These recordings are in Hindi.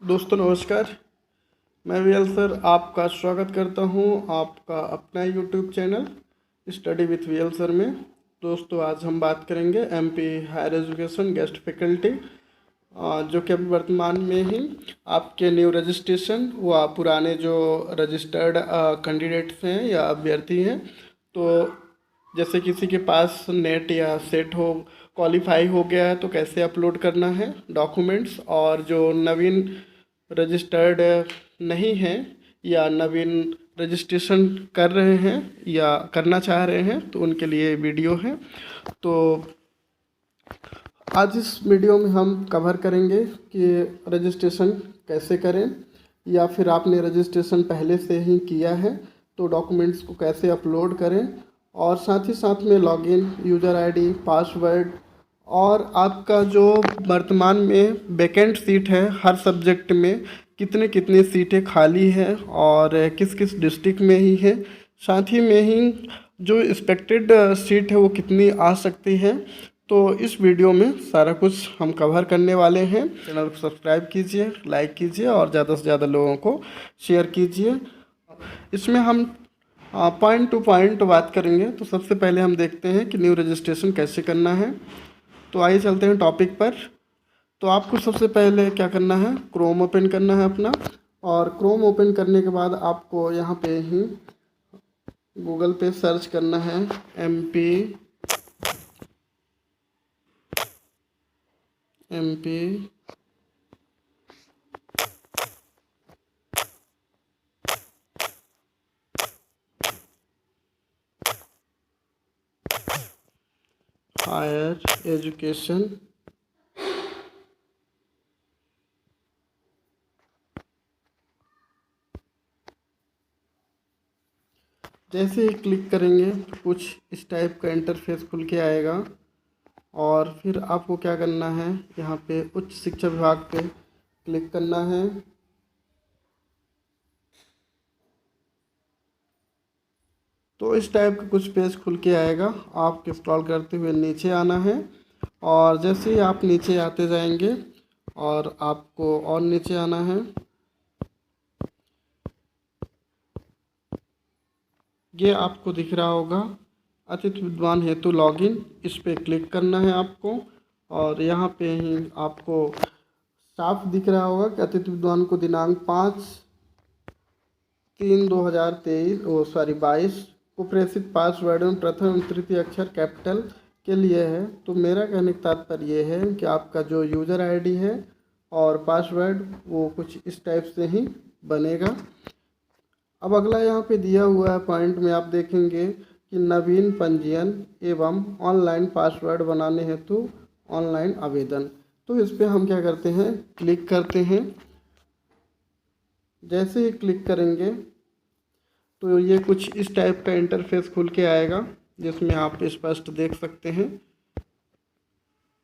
दोस्तों नमस्कार। मैं वीएल सर आपका स्वागत करता हूं आपका अपना YouTube channel study with VL sir में। दोस्तों आज हम बात करेंगे MP higher education guest faculty जो कि अभी वर्तमान में ही आपके न्यू रजिस्ट्रेशन व पुराने जो रजिस्टर्ड कैंडिडेट्स हैं या अभ्यर्थी हैं, तो जैसे किसी के पास नेट या सेट हो क्वालिफाई हो गया है तो कैसे अपलोड करना है डॉक्यूमेंट्स, और जो नवीन रजिस्टर्ड नहीं हैं या नवीन रजिस्ट्रेशन कर रहे हैं या करना चाह रहे हैं तो उनके लिए वीडियो है। तो आज इस वीडियो में हम कवर करेंगे कि रजिस्ट्रेशन कैसे करें, या फिर आपने रजिस्ट्रेशन पहले से ही किया है तो डॉक्यूमेंट्स को कैसे अपलोड करें, और साथ ही साथ में लॉगिन, यूज़र आईडी, पासवर्ड, और आपका जो वर्तमान में वैकेंट सीट है हर सब्जेक्ट में कितने कितनी सीटें खाली हैं और किस किस डिस्ट्रिक्ट में ही है, साथ ही में ही जो एक्सपेक्टेड सीट है वो कितनी आ सकती है। तो इस वीडियो में सारा कुछ हम कवर करने वाले हैं। चैनल को सब्सक्राइब कीजिए, लाइक कीजिए और ज़्यादा से ज़्यादा लोगों को शेयर कीजिए। इसमें हम पॉइंट टू पॉइंट बात करेंगे। तो सबसे पहले हम देखते हैं कि न्यू रजिस्ट्रेशन कैसे करना है। तो आइए चलते हैं टॉपिक पर। तो आपको सबसे पहले क्या करना है, क्रोम ओपन करना है अपना, और क्रोम ओपन करने के बाद आपको यहाँ पे ही गूगल पे सर्च करना है एमपी हायर एजुकेशन जैसे ही क्लिक करेंगे तो कुछ इस टाइप का इंटरफेस खुल के आएगा, और फिर आपको क्या करना है, यहाँ पे उच्च शिक्षा विभाग पे क्लिक करना है। तो इस टाइप का कुछ पेज खुल के आएगा, आपको स्क्रॉल करते हुए नीचे आना है, और जैसे ही आप नीचे आते जाएंगे और आपको और नीचे आना है, ये आपको दिख रहा होगा अतिथि विद्वान हेतु लॉगिन, इस पर क्लिक करना है आपको। और यहाँ पे ही आपको साफ दिख रहा होगा कि अतिथि विद्वान को दिनांक 5/3/2023 को प्रेषित पासवर्ड एवं प्रथम एवं तृतीय अक्षर कैपिटल के लिए है। तो मेरा कहने का तात्पर्य ये है कि आपका जो यूज़र आईडी है और पासवर्ड वो कुछ इस टाइप से ही बनेगा। अब अगला यहाँ पे दिया हुआ है पॉइंट में आप देखेंगे कि नवीन पंजीयन एवं ऑनलाइन पासवर्ड बनाने हेतु ऑनलाइन आवेदन। तो इस पर हम क्या करते हैं, क्लिक करते हैं। जैसे ही क्लिक करेंगे तो ये कुछ इस टाइप का इंटरफेस खुल के आएगा, जिसमें आप स्पष्ट देख सकते हैं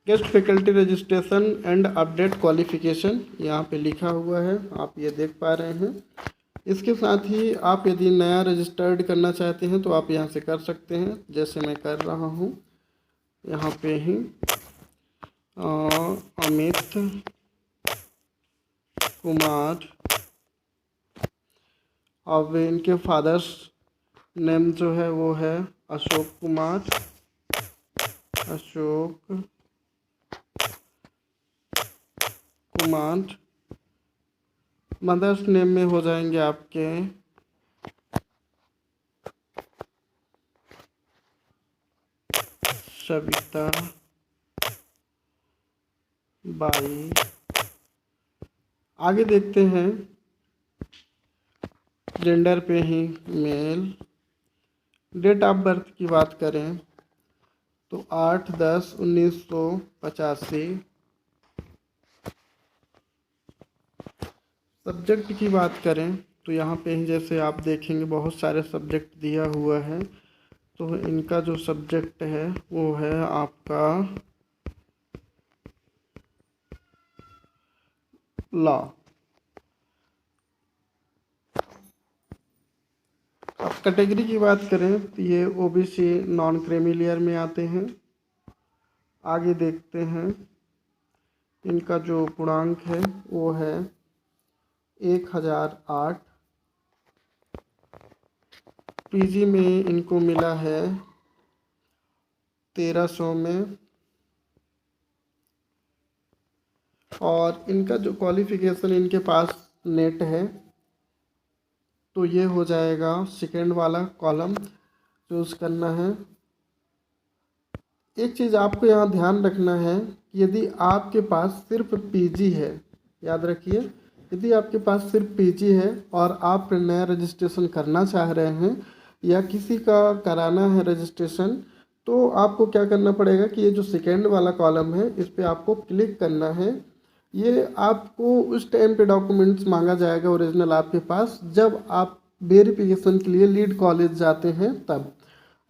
guest faculty registration and update qualification यहाँ पे लिखा हुआ है, आप ये देख पा रहे हैं। इसके साथ ही आप यदि नया रजिस्टर्ड करना चाहते हैं तो आप यहाँ से कर सकते हैं, जैसे मैं कर रहा हूँ। यहाँ पे ही अमित कुमार, अब इनके फादर्स नेम जो है वो है अशोक कुमार, मदर्स नेम में हो जाएंगे आपके सविता बाई। आगे देखते हैं, जेंडर पे ही मेल। डेट ऑफ बर्थ की बात करें तो 8/10/1985। सब्जेक्ट की बात करें तो यहाँ पे ही जैसे आप देखेंगे बहुत सारे सब्जेक्ट दिया हुआ है। तो इनका जो सब्जेक्ट है वो है आपका लॉ। अब कैटेगरी की बात करें तो ये ओबीसी नॉन क्रीमी लेयर में आते हैं। आगे देखते हैं, इनका जो पूर्णांक है वो है 1008। पीजी में इनको मिला है 1300 में। और इनका जो क्वालिफ़िकेशन इनके पास नेट है, तो ये हो जाएगा सेकेंड वाला कॉलम चूज़ करना है। एक चीज़ आपको यहाँ ध्यान रखना है कि यदि आपके पास सिर्फ पीजी है, याद रखिए, यदि आपके पास सिर्फ पीजी है और आप नया रजिस्ट्रेशन करना चाह रहे हैं या किसी का कराना है रजिस्ट्रेशन, तो आपको क्या करना पड़ेगा कि ये जो सेकेंड वाला कॉलम है इस पर आपको क्लिक करना है। ये आपको उस टाइम पे डॉक्यूमेंट्स मांगा जाएगा ओरिजिनल आपके पास जब आप वेरिफिकेशन के लिए लीड कॉलेज जाते हैं तब,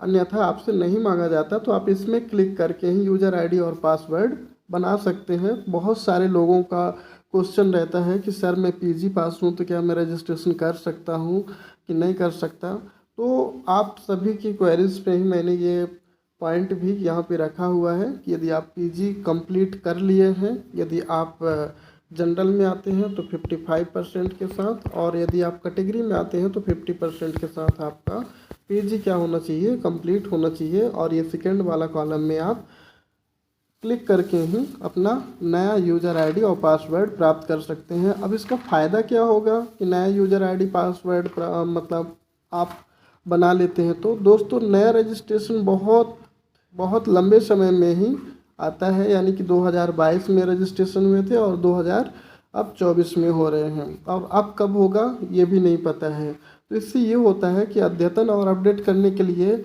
अन्यथा आपसे नहीं मांगा जाता। तो आप इसमें क्लिक करके ही यूज़र आईडी और पासवर्ड बना सकते हैं। बहुत सारे लोगों का क्वेश्चन रहता है कि सर मैं पीजी पास हूँ तो क्या मैं रजिस्ट्रेशन कर सकता हूँ कि नहीं कर सकता। तो आप सभी की क्वेरीज पे ही मैंने ये पॉइंट भी यहाँ पे रखा हुआ है कि यदि आप पीजी कंप्लीट कर लिए हैं, यदि आप जनरल में आते हैं तो 55% के साथ, और यदि आप कैटेगरी में आते हैं तो 50% के साथ आपका पीजी क्या होना चाहिए, कंप्लीट होना चाहिए। और ये सेकेंड वाला कॉलम में आप क्लिक करके ही अपना नया यूज़र आईडी और पासवर्ड प्राप्त कर सकते हैं। अब इसका फ़ायदा क्या होगा कि नया यूज़र आईडी पासवर्ड मतलब आप बना लेते हैं तो दोस्तों नया रजिस्ट्रेशन बहुत लंबे समय में ही आता है, यानी कि 2022 में रजिस्ट्रेशन हुए थे और 2024 में हो रहे हैं, और अब कब होगा ये भी नहीं पता है। तो इससे ये होता है कि अद्यतन और अपडेट करने के लिए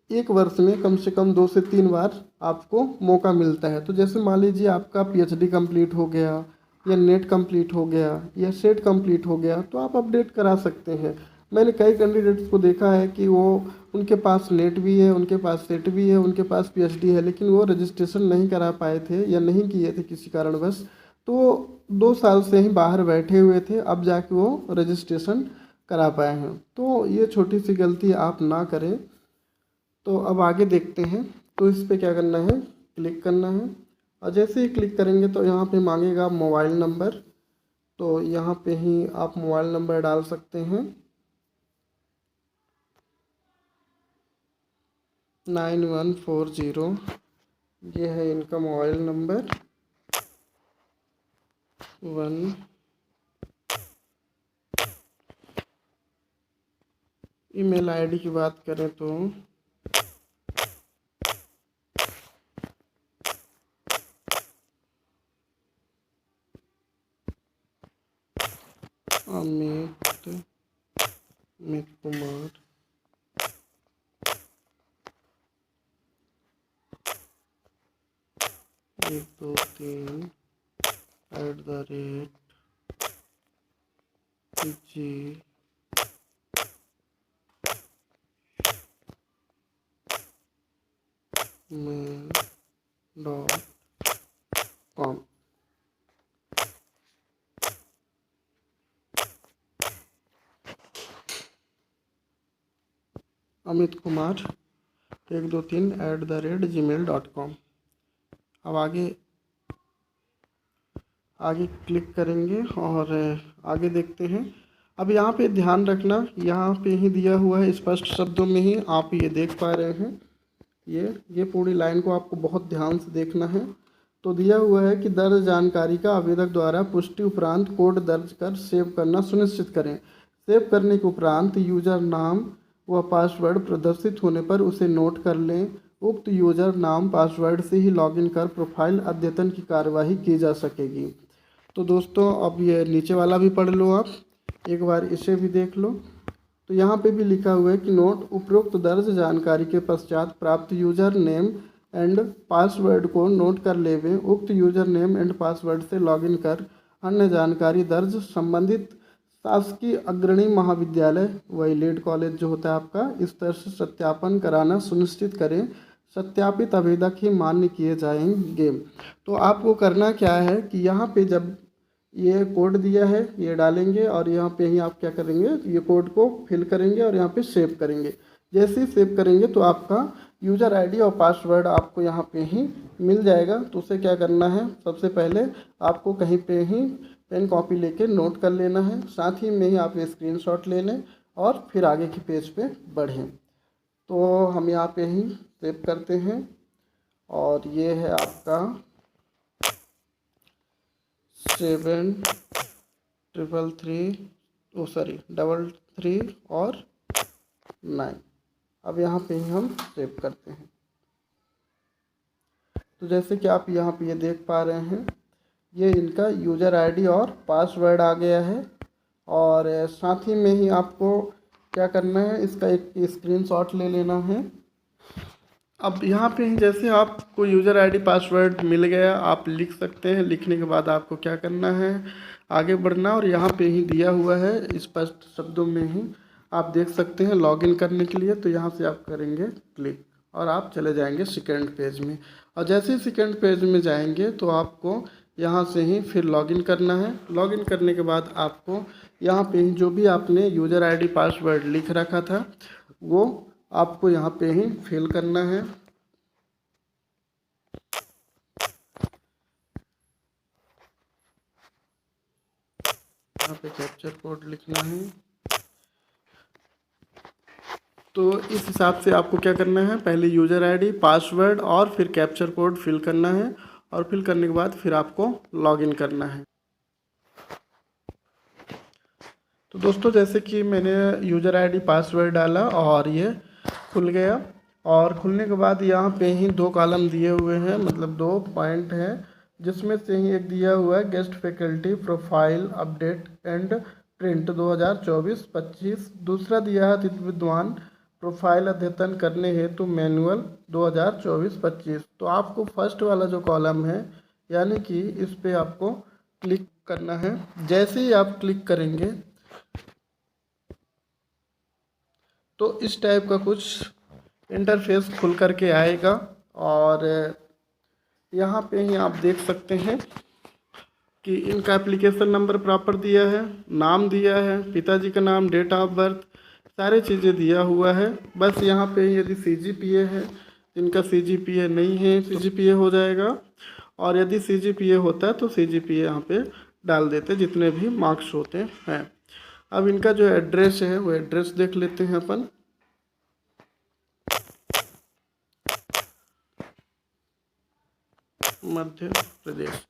एक वर्ष में कम से कम 2 से 3 बार आपको मौका मिलता है। तो जैसे मान लीजिए आपका पीएचडी कंप्लीट हो गया या नेट कंप्लीट हो गया या सेट कंप्लीट हो गया तो आप अपडेट करा सकते हैं। मैंने कई कैंडिडेट्स को देखा है कि वो उनके पास नेट भी है, उनके पास सेट भी है, उनके पास पीएचडी है, लेकिन वो रजिस्ट्रेशन नहीं करा पाए थे या नहीं किए थे किसी कारणवश, तो 2 साल से ही बाहर बैठे हुए थे, अब जाके वो रजिस्ट्रेशन करा पाए हैं। तो ये छोटी सी गलती आप ना करें। तो अब आगे देखते हैं। तो इस पर क्या करना है, क्लिक करना है, और जैसे ही क्लिक करेंगे तो यहाँ पे मांगेगा मोबाइल नंबर। तो यहाँ पे ही आप मोबाइल नंबर डाल सकते हैं 9140, ये है इनका मोबाइल नंबर। 1 ईमेल आईडी की बात करें तो अमित कुमार 123@gmail.com। अमित कुमार 123@gmail.com। अब आगे क्लिक करेंगे और आगे देखते हैं। अब यहाँ पे ध्यान रखना, यहाँ पे ही दिया हुआ है स्पष्ट शब्दों में ही, आप ये देख पा रहे हैं, ये पूरी लाइन को आपको बहुत ध्यान से देखना है। तो दिया हुआ है कि दर्ज जानकारी का आवेदक द्वारा पुष्टि उपरांत कोड दर्ज कर सेव करना सुनिश्चित करें। सेव करने के उपरांत यूजर नाम व पासवर्ड प्रदर्शित होने पर उसे नोट कर लें। उक्त यूजर नाम पासवर्ड से ही लॉगिन कर प्रोफाइल अद्यतन की कार्यवाही की जा सकेगी। तो दोस्तों अब ये नीचे वाला भी पढ़ लो, आप एक बार इसे भी देख लो। तो यहाँ पे भी लिखा हुआ है कि नोट, उपरोक्त दर्ज जानकारी के पश्चात प्राप्त यूजर नेम एंड पासवर्ड को नोट कर लेवे। उक्त यूजर नेम एंड पासवर्ड से लॉगिन कर अन्य जानकारी दर्ज संबंधित शासकीय अग्रणी महाविद्यालय वही लीड कॉलेज जो होता है आपका, इस तरह से सत्यापन कराना सुनिश्चित करें। सत्यापित आवेदक ही मान्य किए जाएंगे। तो आपको करना क्या है कि यहाँ पे जब ये कोड दिया है ये डालेंगे और यहाँ पे ही आप क्या करेंगे, ये कोड को फिल करेंगे और यहाँ पे सेव करेंगे। जैसे ही सेव करेंगे तो आपका यूज़र आईडी और पासवर्ड आपको यहाँ पे ही मिल जाएगा। तो उसे क्या करना है, सबसे पहले आपको कहीं पे ही पेन कॉपी लेके नोट कर लेना है। साथ ही में ही आप स्क्रीनशॉट ले लें और फिर आगे की पेज पे बढ़ें। तो हम यहाँ पे ही सेव करते हैं और ये है आपका 733 और 9। अब यहाँ पे ही हम सेव करते हैं। तो जैसे कि आप यहाँ पे ये देख पा रहे हैं, ये इनका यूज़र आईडी और पासवर्ड आ गया है। और साथ ही में ही आपको क्या करना है, इसका एक स्क्रीनशॉट ले लेना है। अब यहाँ पे ही जैसे आपको यूज़र आईडी पासवर्ड मिल गया, आप लिख सकते हैं। लिखने के बाद आपको क्या करना है, आगे बढ़ना। और यहाँ पे ही दिया हुआ है स्पष्ट शब्दों में ही आप देख सकते हैं लॉगिन करने के लिए। तो यहाँ से आप करेंगे क्लिक और आप चले जाएंगे सेकेंड पेज में। और जैसे ही सेकेंड पेज में जाएंगे तो आपको यहाँ से ही फिर लॉगिन करना है। लॉगिन करने के बाद आपको यहाँ पे ही जो भी आपने यूज़र आईडी पासवर्ड लिख रखा था वो आपको यहाँ पे ही फिल करना है। यहाँ पे कैप्चर कोड लिखना है। तो इस हिसाब से आपको क्या करना है, पहले यूज़र आईडी पासवर्ड और फिर कैप्चर कोड फिल करना है। और फिल करने के बाद फिर आपको लॉगिन करना है। तो दोस्तों जैसे कि मैंने यूज़र आईडी पासवर्ड डाला और ये खुल गया। और खुलने के बाद यहाँ पे ही 2 कॉलम दिए हुए हैं, मतलब 2 पॉइंट हैं, जिसमें से ही एक दिया हुआ है guest faculty profile update and print 2024-25। दूसरा दिया है अतिथि विद्वान प्रोफाइल अद्यतन करने हेतु मैनुअल 2024-25। तो आपको फर्स्ट वाला जो कॉलम है यानी कि इस पे आपको क्लिक करना है। जैसे ही आप क्लिक करेंगे तो इस टाइप का कुछ इंटरफेस खुल करके आएगा। और यहाँ पे ही आप देख सकते हैं कि इनका एप्लीकेशन नंबर प्रॉपर दिया है, नाम दिया है, पिताजी का नाम, डेट ऑफ बर्थ, सारी चीज़ें दिया हुआ है। बस यहाँ पे यदि CGPA है, जिनका CGPA नहीं है CGPA हो जाएगा। और यदि CGPA होता है तो CGPA यहाँ पे डाल देते जितने भी मार्क्स होते हैं। अब इनका जो एड्रेस है वो एड्रेस देख लेते हैं अपन। मध्य प्रदेश,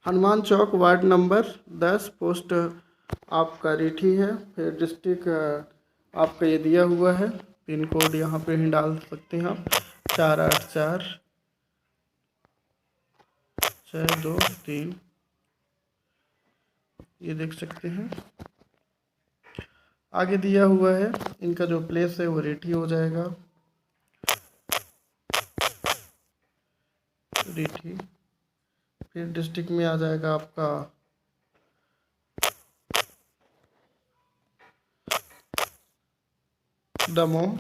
हनुमान चौक, वार्ड नंबर 10, पोस्ट आपका रीठी है। फिर डिस्ट्रिक्ट आपका ये दिया हुआ है। पिन कोड यहाँ पे ही डाल सकते हैं आप, 484623, ये देख सकते हैं। आगे दिया हुआ है इनका जो प्लेस है वो रीठी हो जाएगा, रीठी। फिर डिस्ट्रिक्ट में आ जाएगा आपका दमोह।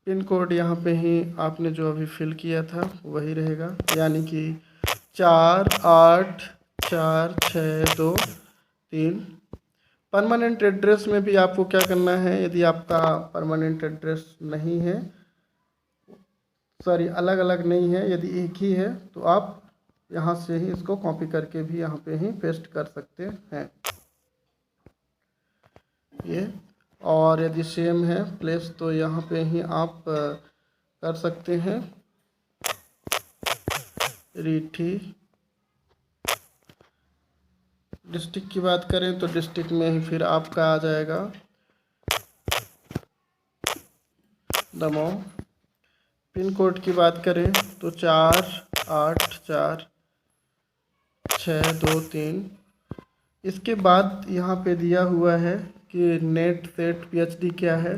पिन कोड यहाँ पे ही आपने जो अभी फिल किया था वही रहेगा, यानी कि 484623। परमानेंट एड्रेस में भी आपको क्या करना है, यदि आपका परमानेंट एड्रेस नहीं है, सॉरी अलग अलग नहीं है, यदि एक ही है तो आप यहाँ से ही इसको कॉपी करके भी यहाँ पे ही पेस्ट कर सकते हैं ये। और यदि सेम है प्लेस तो यहाँ पे ही आप कर सकते हैं रीठी। डिस्ट्रिक्ट की बात करें तो डिस्ट्रिक्ट में ही फिर आपका आ जाएगा दमोह। पिन कोड की बात करें तो 484623। इसके बाद यहाँ पे दिया हुआ है कि नेट सेट PhD क्या है।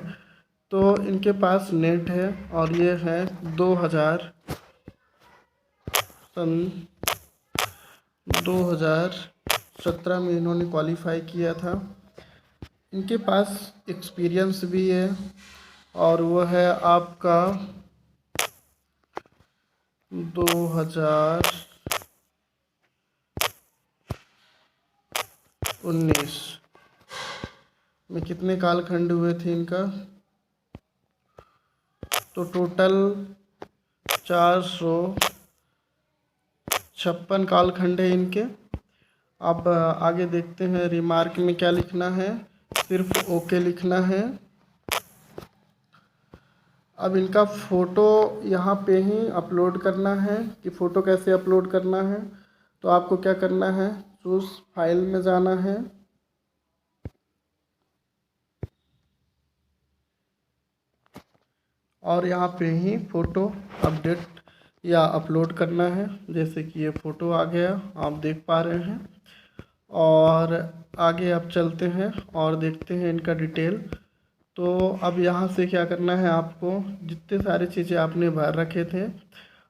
तो इनके पास नेट है और ये है 2017 में इन्होंने क्वालिफाई किया था। इनके पास एक्सपीरियंस भी है और वो है आपका 2019 में कितने कालखंड हुए थे इनका, तो टोटल 456 कालखंड है इनके। अब आगे देखते हैं रिमार्क में क्या लिखना है। सिर्फ ओके लिखना है। अब इनका फ़ोटो यहाँ पे ही अपलोड करना है। कि फ़ोटो कैसे अपलोड करना है, तो आपको क्या करना है, चूज़ फाइल में जाना है। और यहाँ पे ही फ़ोटो अपडेट या अपलोड करना है। जैसे कि ये फ़ोटो आ गया, आप देख पा रहे हैं। और आगे अब चलते हैं और देखते हैं इनका डिटेल। तो अब यहाँ से क्या करना है, आपको जितने सारे चीज़ें आपने भर रखे थे,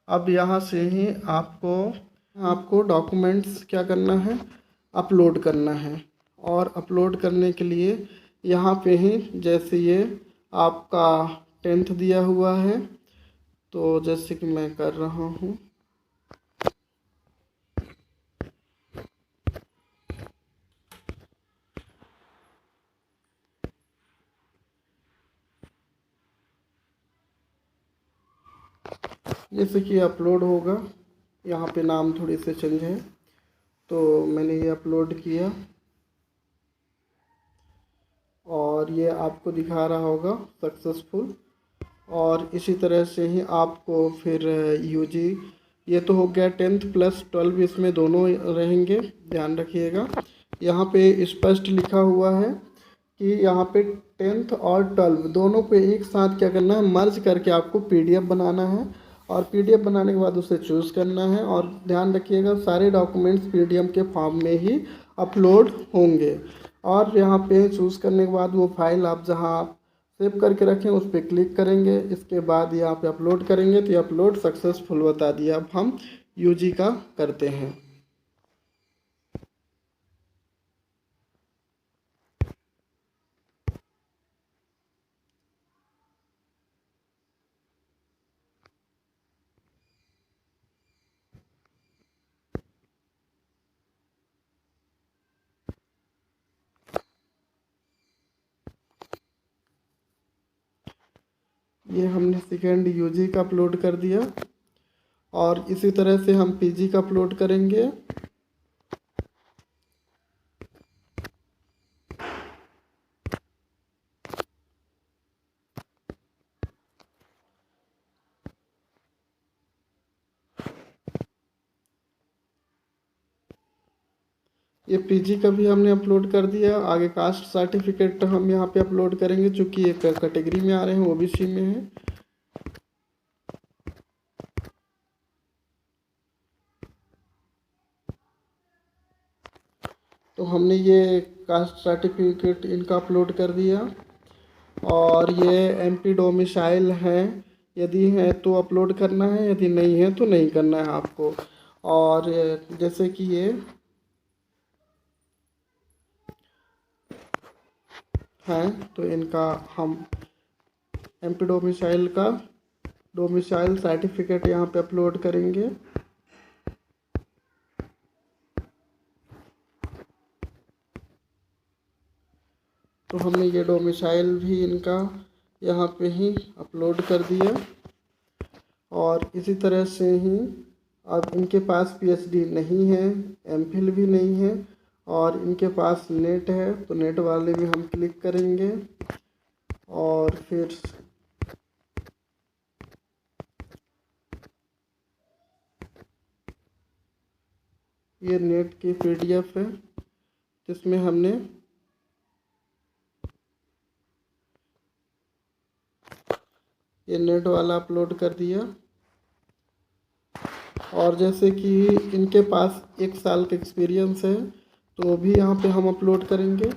अब यहाँ से ही आपको डॉक्यूमेंट्स क्या करना है, अपलोड करना है। और अपलोड करने के लिए यहाँ पे ही जैसे ये आपका 10th दिया हुआ है, तो जैसे कि मैं कर रहा हूँ। जैसे कि अपलोड होगा, यहाँ पे नाम थोड़ी से चेंज है, तो मैंने ये अपलोड किया और ये आपको दिखा रहा होगा सक्सेसफुल। और इसी तरह से ही आपको फिर यूजी, ये तो हो गया 10th प्लस 12 इसमें दोनों रहेंगे, ध्यान रखिएगा। यहाँ पे स्पष्ट लिखा हुआ है कि यहाँ पे 10th और 12 दोनों को एक साथ क्या करना है, मर्ज करके आपको पीडीएफ बनाना है। और पीडीएफ बनाने के बाद उसे चूज़ करना है। और ध्यान रखिएगा सारे डॉक्यूमेंट्स पीडीएफ के फॉर्म में ही अपलोड होंगे। और यहाँ पे चूज़ करने के बाद वो फाइल आप जहाँ सेव करके रखें उस पर क्लिक करेंगे। इसके बाद यहाँ पे अपलोड करेंगे तो ये अपलोड सक्सेसफुल बता दिया। अब हम यूजी का करते हैं। ये हमने सेकेंड यूजी का अपलोड कर दिया। और इसी तरह से हम पीजी का अपलोड करेंगे। ये पीजी का भी हमने अपलोड कर दिया। आगे कास्ट सर्टिफिकेट हम यहाँ पे अपलोड करेंगे, चूँकि एक कैटेगरी में आ रहे हैं, ओबीसी में है। तो हमने ये कास्ट सर्टिफिकेट इनका अपलोड कर दिया। और ये एमपी डोमिसाइल है, यदि है तो अपलोड करना है, यदि नहीं है तो नहीं करना है आपको। और जैसे कि ये है, तो इनका हम एमपी डोमिसाइल का डोमिसाइल सर्टिफिकेट यहाँ पे अपलोड करेंगे। तो हमने ये डोमिसाइल भी इनका यहाँ पे ही अपलोड कर दिया। और इसी तरह से ही अब इनके पास पीएचडी नहीं है, एमफिल भी नहीं है, और इनके पास नेट है, तो नेट वाले में हम क्लिक करेंगे। और फिर ये नेट की पीडीएफ है जिसमें हमने ये नेट वाला अपलोड कर दिया। और जैसे कि इनके पास 1 साल का एक्सपीरियंस है, तो भी यहाँ पे हम अपलोड करेंगे।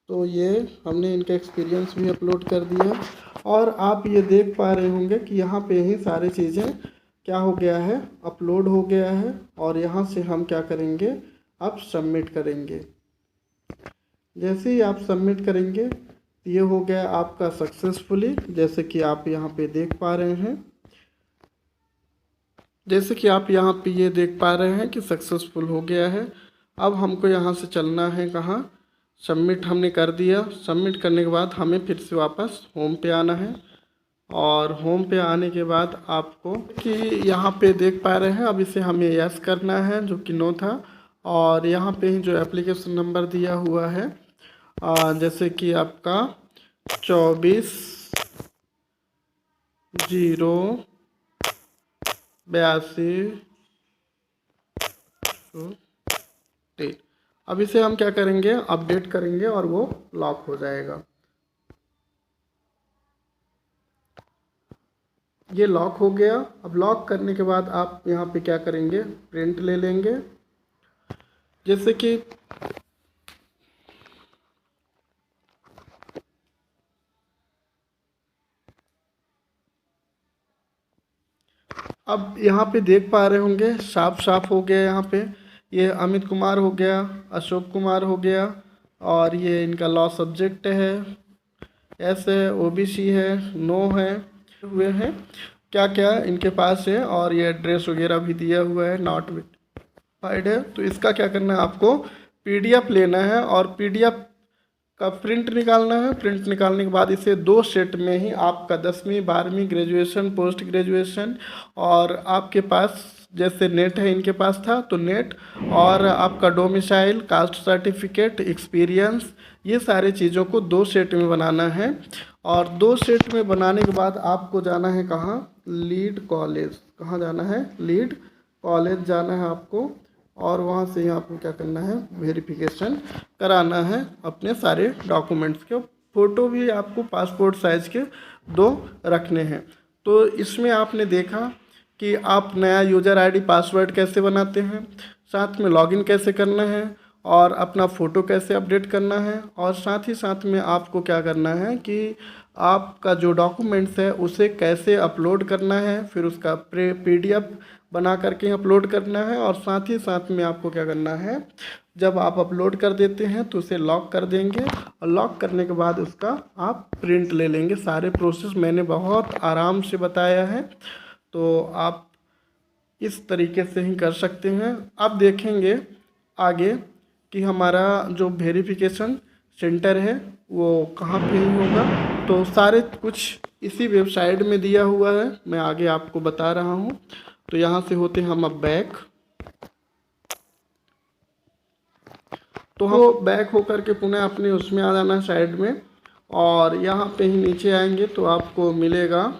तो ये हमने इनका एक्सपीरियंस भी अपलोड कर दिया। और आप ये देख पा रहे होंगे कि यहाँ पे ही सारी चीज़ें क्या हो गया है, अपलोड हो गया है। और यहाँ से हम क्या करेंगे, अब सबमिट करेंगे। जैसे ही आप सबमिट करेंगे तो ये हो गया आपका सक्सेसफुली, जैसे कि आप यहाँ पे देख पा रहे हैं। जैसे कि आप यहाँ पे ये देख पा रहे हैं कि सक्सेसफुल हो गया है। अब हमको यहाँ से चलना है कहाँ, सबमिट हमने कर दिया। सबमिट करने के बाद हमें फिर से वापस होम पे आना है, और होम पे आने के बाद आपको कि यहाँ पे देख पा रहे हैं, अब इसे हमें यस करना है जो कि नो था। और यहाँ पे ही जो एप्लीकेशन नंबर दिया हुआ है जैसे कि आपका 24 82 अब इसे हम क्या करेंगे, अपडेट करेंगे और वो लॉक हो जाएगा। ये लॉक हो गया। अब लॉक करने के बाद आप यहाँ पे क्या करेंगे, प्रिंट ले लेंगे। जैसे कि अब यहाँ पे देख पा रहे होंगे, साफ साफ हो गया। यहाँ पे ये अमित कुमार हो गया, अशोक कुमार हो गया, और ये इनका लॉ सब्जेक्ट है, एस है, ओबीसी है, नो है, हुए हैं क्या क्या इनके पास है, और ये एड्रेस वगैरह भी दिया हुआ है, नॉट वेरीफाइड है। तो इसका क्या करना है, आपको पीडीएफ लेना है और पीडीएफ का प्रिंट निकालना है। प्रिंट निकालने के बाद इसे 2 सेट में ही आपका 10वीं 12वीं ग्रेजुएशन, पोस्ट ग्रेजुएशन, और आपके पास जैसे नेट है इनके पास था तो नेट, और आपका डोमिसाइल, कास्ट सर्टिफिकेट, एक्सपीरियंस, ये सारी चीज़ों को 2 सेट में बनाना है। और 2 सेट में बनाने के बाद आपको जाना है कहाँ, लीड कॉलेज। कहाँ जाना है, लीड कॉलेज जाना है आपको, और वहाँ से ही आपको क्या करना है, वेरिफिकेशन कराना है अपने सारे डॉक्यूमेंट्स के। फ़ोटो भी आपको पासपोर्ट साइज़ के 2 रखने हैं। तो इसमें आपने देखा कि आप नया यूज़र आईडी पासवर्ड कैसे बनाते हैं, साथ में लॉगिन कैसे करना है, और अपना फ़ोटो कैसे अपडेट करना है, और साथ ही साथ में आपको क्या करना है कि आपका जो डॉक्यूमेंट्स है उसे कैसे अपलोड करना है, फिर उसका पीडीएफ बना करके अपलोड करना है। और साथ ही साथ में आपको क्या करना है, जब आप अपलोड कर देते हैं तो उसे लॉक कर देंगे, और लॉक करने के बाद उसका आप प्रिंट ले लेंगे। सारे प्रोसेस मैंने बहुत आराम से बताया है, तो आप इस तरीके से ही कर सकते हैं। अब देखेंगे आगे कि हमारा जो वेरिफिकेशन सेंटर है वो कहाँ पे ही होगा। तो सारे कुछ इसी वेबसाइट में दिया हुआ है, मैं आगे आपको बता रहा हूँ। तो यहाँ से होते हम अब बैक, तो हम बैक होकर के पुनः अपने उसमें आ जाना साइड में, और यहाँ पे ही नीचे आएंगे तो आपको मिलेगा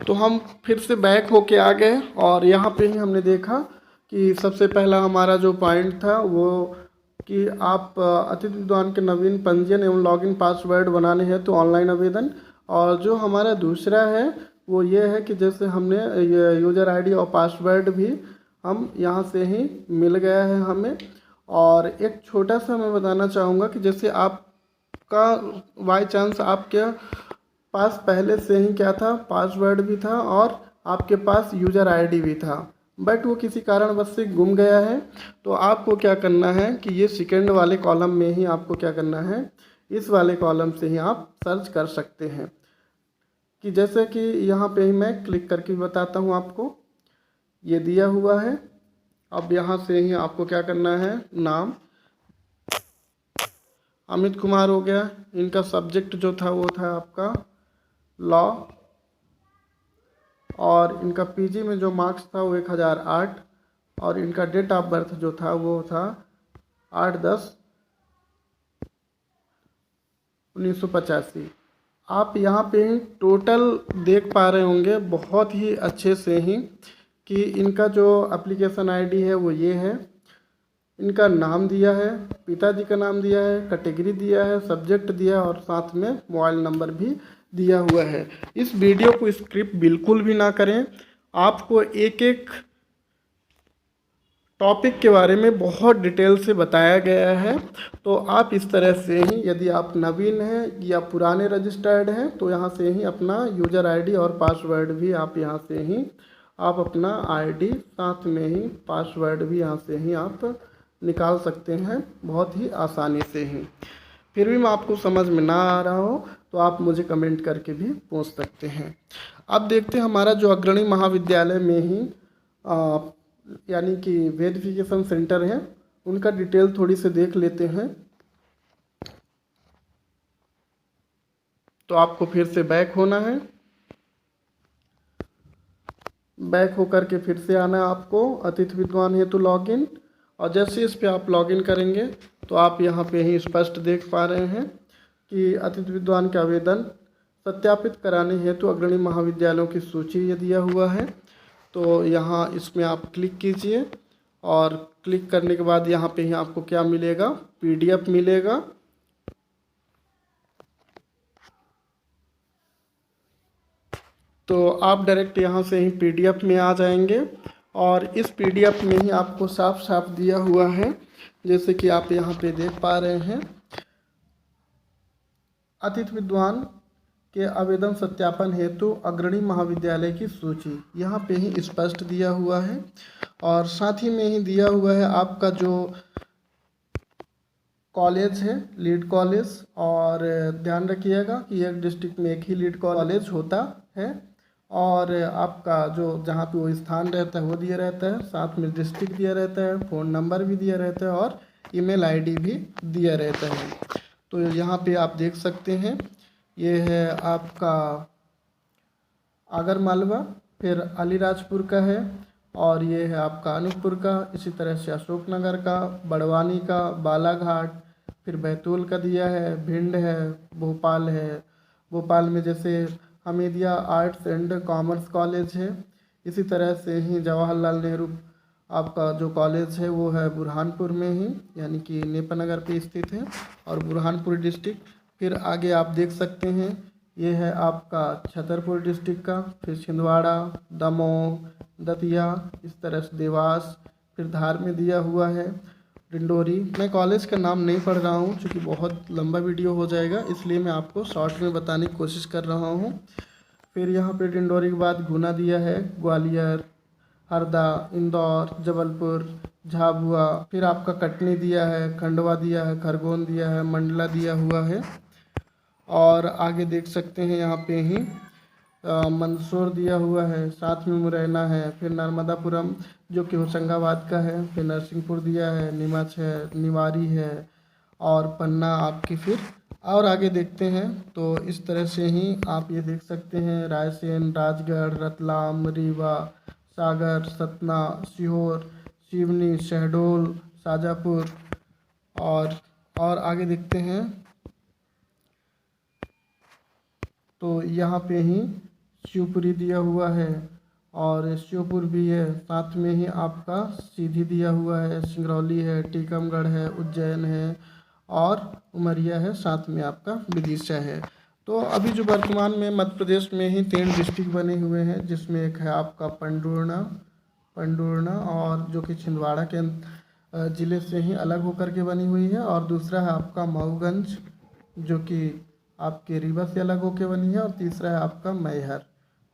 तो हम फिर से बैक होके आ गए, और यहाँ पे ही हमने देखा कि सबसे पहला हमारा जो पॉइंट था वो कि आप अतिथि विद्वान के नवीन पंजीयन एवं लॉगिन पासवर्ड बनाने हैं तो ऑनलाइन आवेदन। और जो हमारा दूसरा है वो ये है कि जैसे हमने ये यूज़र आईडी और पासवर्ड भी हम यहाँ से ही मिल गया है हमें। और एक छोटा सा मैं बताना चाहूँगा कि जैसे आपका बाई चांस आपके पास पहले से ही क्या था, पासवर्ड भी था और आपके पास यूज़र आईडी भी था, बट वो किसी कारणवश से गुम गया है, तो आपको क्या करना है कि ये सेकंड वाले कॉलम में ही आपको क्या करना है, इस वाले कॉलम से ही आप सर्च कर सकते हैं। कि जैसे कि यहाँ पे ही मैं क्लिक करके बताता हूँ आपको, ये दिया हुआ है। अब यहाँ से ही आपको क्या करना है, नाम अमित कुमार हो गया, इनका सब्जेक्ट जो था वो था आपका लॉ, और इनका पीजी में जो मार्क्स था वो 1008, और इनका डेट ऑफ बर्थ जो था वो था 8/10/1985। आप यहाँ पे टोटल देख पा रहे होंगे बहुत ही अच्छे से ही कि इनका जो एप्लीकेशन आईडी है वो ये है, इनका नाम दिया है, पिताजी का नाम दिया है, कैटेगरी दिया है, सब्जेक्ट दिया है, और साथ में मोबाइल नंबर भी दिया हुआ है। इस वीडियो को स्क्रिप्ट बिल्कुल भी ना करें, आपको एक एक टॉपिक के बारे में बहुत डिटेल से बताया गया है। तो आप इस तरह से ही, यदि आप नवीन हैं या पुराने रजिस्टर्ड हैं, तो यहाँ से ही अपना यूज़र आईडी और पासवर्ड भी आप यहाँ से ही आप अपना आईडी, साथ में ही पासवर्ड भी यहाँ से ही आप निकाल सकते हैं बहुत ही आसानी से ही। फिर भी मैं आपको समझ में ना आ रहा हो तो आप मुझे कमेंट करके भी पूछ सकते हैं। अब देखते हैं हमारा जो अग्रणी महाविद्यालय में ही यानी कि वेरिफिकेशन सेंटर है, उनका डिटेल थोड़ी से देख लेते हैं। तो आपको फिर से बैक होना है, बैक होकर के फिर से आना है आपको अतिथि विद्वान हेतु लॉगिन। और जैसे इस पे आप लॉगिन करेंगे तो आप यहाँ पे ही स्पष्ट देख पा रहे हैं कि अतिथि विद्वान के आवेदन सत्यापित कराने हेतु अग्रणी महाविद्यालयों की सूची ये दिया हुआ है। तो यहाँ इसमें आप क्लिक कीजिए और क्लिक करने के बाद यहाँ पे ही आपको क्या मिलेगा, पीडीएफ मिलेगा। तो आप डायरेक्ट यहाँ से ही पीडीएफ में आ जाएंगे और इस पीडीएफ में ही आपको साफ साफ दिया हुआ है, जैसे कि आप यहाँ पे देख पा रहे हैं, अतिथि विद्वान के आवेदन सत्यापन हेतु अग्रणी महाविद्यालय की सूची यहाँ पे ही स्पष्ट दिया हुआ है। और साथ ही में ही दिया हुआ है आपका जो कॉलेज है, लीड कॉलेज। और ध्यान रखिएगा कि एक डिस्ट्रिक्ट में एक ही लीड कॉलेज होता है और आपका जो जहाँ पे वो स्थान रहता है वो दिया रहता है, साथ में डिस्ट्रिक्ट दिया रहता है, फ़ोन नंबर भी दिया रहता है और ईमेल आईडी भी दिया रहता है। तो यहाँ पे आप देख सकते हैं, ये है आपका आगरमालवा, फिर अलीराजपुर का है और ये है आपका अनूपपुर का, इसी तरह से अशोकनगर का, बड़वानी का, बालाघाट, फिर बैतूल का दिया है, भिंड है, भोपाल है। भोपाल में जैसे Hamidia arts and commerce college है। इसी तरह से ही जवाहरलाल नेहरू आपका जो कॉलेज है वो है बुरहानपुर में ही, यानी कि नेपानगर पे स्थित है और बुरहानपुर डिस्ट्रिक्ट। फिर आगे आप देख सकते हैं ये है आपका छतरपुर डिस्ट्रिक्ट का, फिर छिंदवाड़ा, दमोह, दतिया, इस तरह से देवास, फिर धार में दिया हुआ है डिंडोरी। मैं कॉलेज का नाम नहीं पढ़ रहा हूँ क्योंकि बहुत लंबा वीडियो हो जाएगा, इसलिए मैं आपको शॉर्ट में बताने की कोशिश कर रहा हूँ। फिर यहाँ पे डिंडोरी के बाद गुना दिया है, ग्वालियर, हरदा, इंदौर, जबलपुर, झाबुआ, फिर आपका कटनी दिया है, खंडवा दिया है, खरगोन दिया है, मंडला दिया हुआ है। और आगे देख सकते हैं यहाँ पे ही मंदसौर दिया हुआ है, साथ में मुरैना है, फिर नर्मदापुरम जो कि होशंगाबाद का है, फिर नरसिंहपुर दिया है, नीमच है, निवारी है और पन्ना आपकी। फिर और आगे देखते हैं तो इस तरह से ही आप ये देख सकते हैं, रायसेन, राजगढ़, रतलाम, रीवा, सागर, सतना, सीहोर, सिवनी, शहडोल, शाजापुर। और आगे देखते हैं तो यहाँ पे ही शिवपुरी दिया हुआ है और श्योपुर भी है, साथ में ही आपका सीधी दिया हुआ है, सिंगरौली है, टीकमगढ़ है, उज्जैन है और उमरिया है, साथ में आपका विदिशा है। तो अभी जो वर्तमान में मध्य प्रदेश में ही 3 डिस्ट्रिक्ट बने हुए हैं, जिसमें एक है आपका पंडूर्णा और जो कि छिंदवाड़ा के ज़िले से ही अलग होकर के बनी हुई है, और दूसरा है आपका मऊगंज जो कि आपके रीवा से अलग होकर बनी है, और तीसरा है आपका मैहर।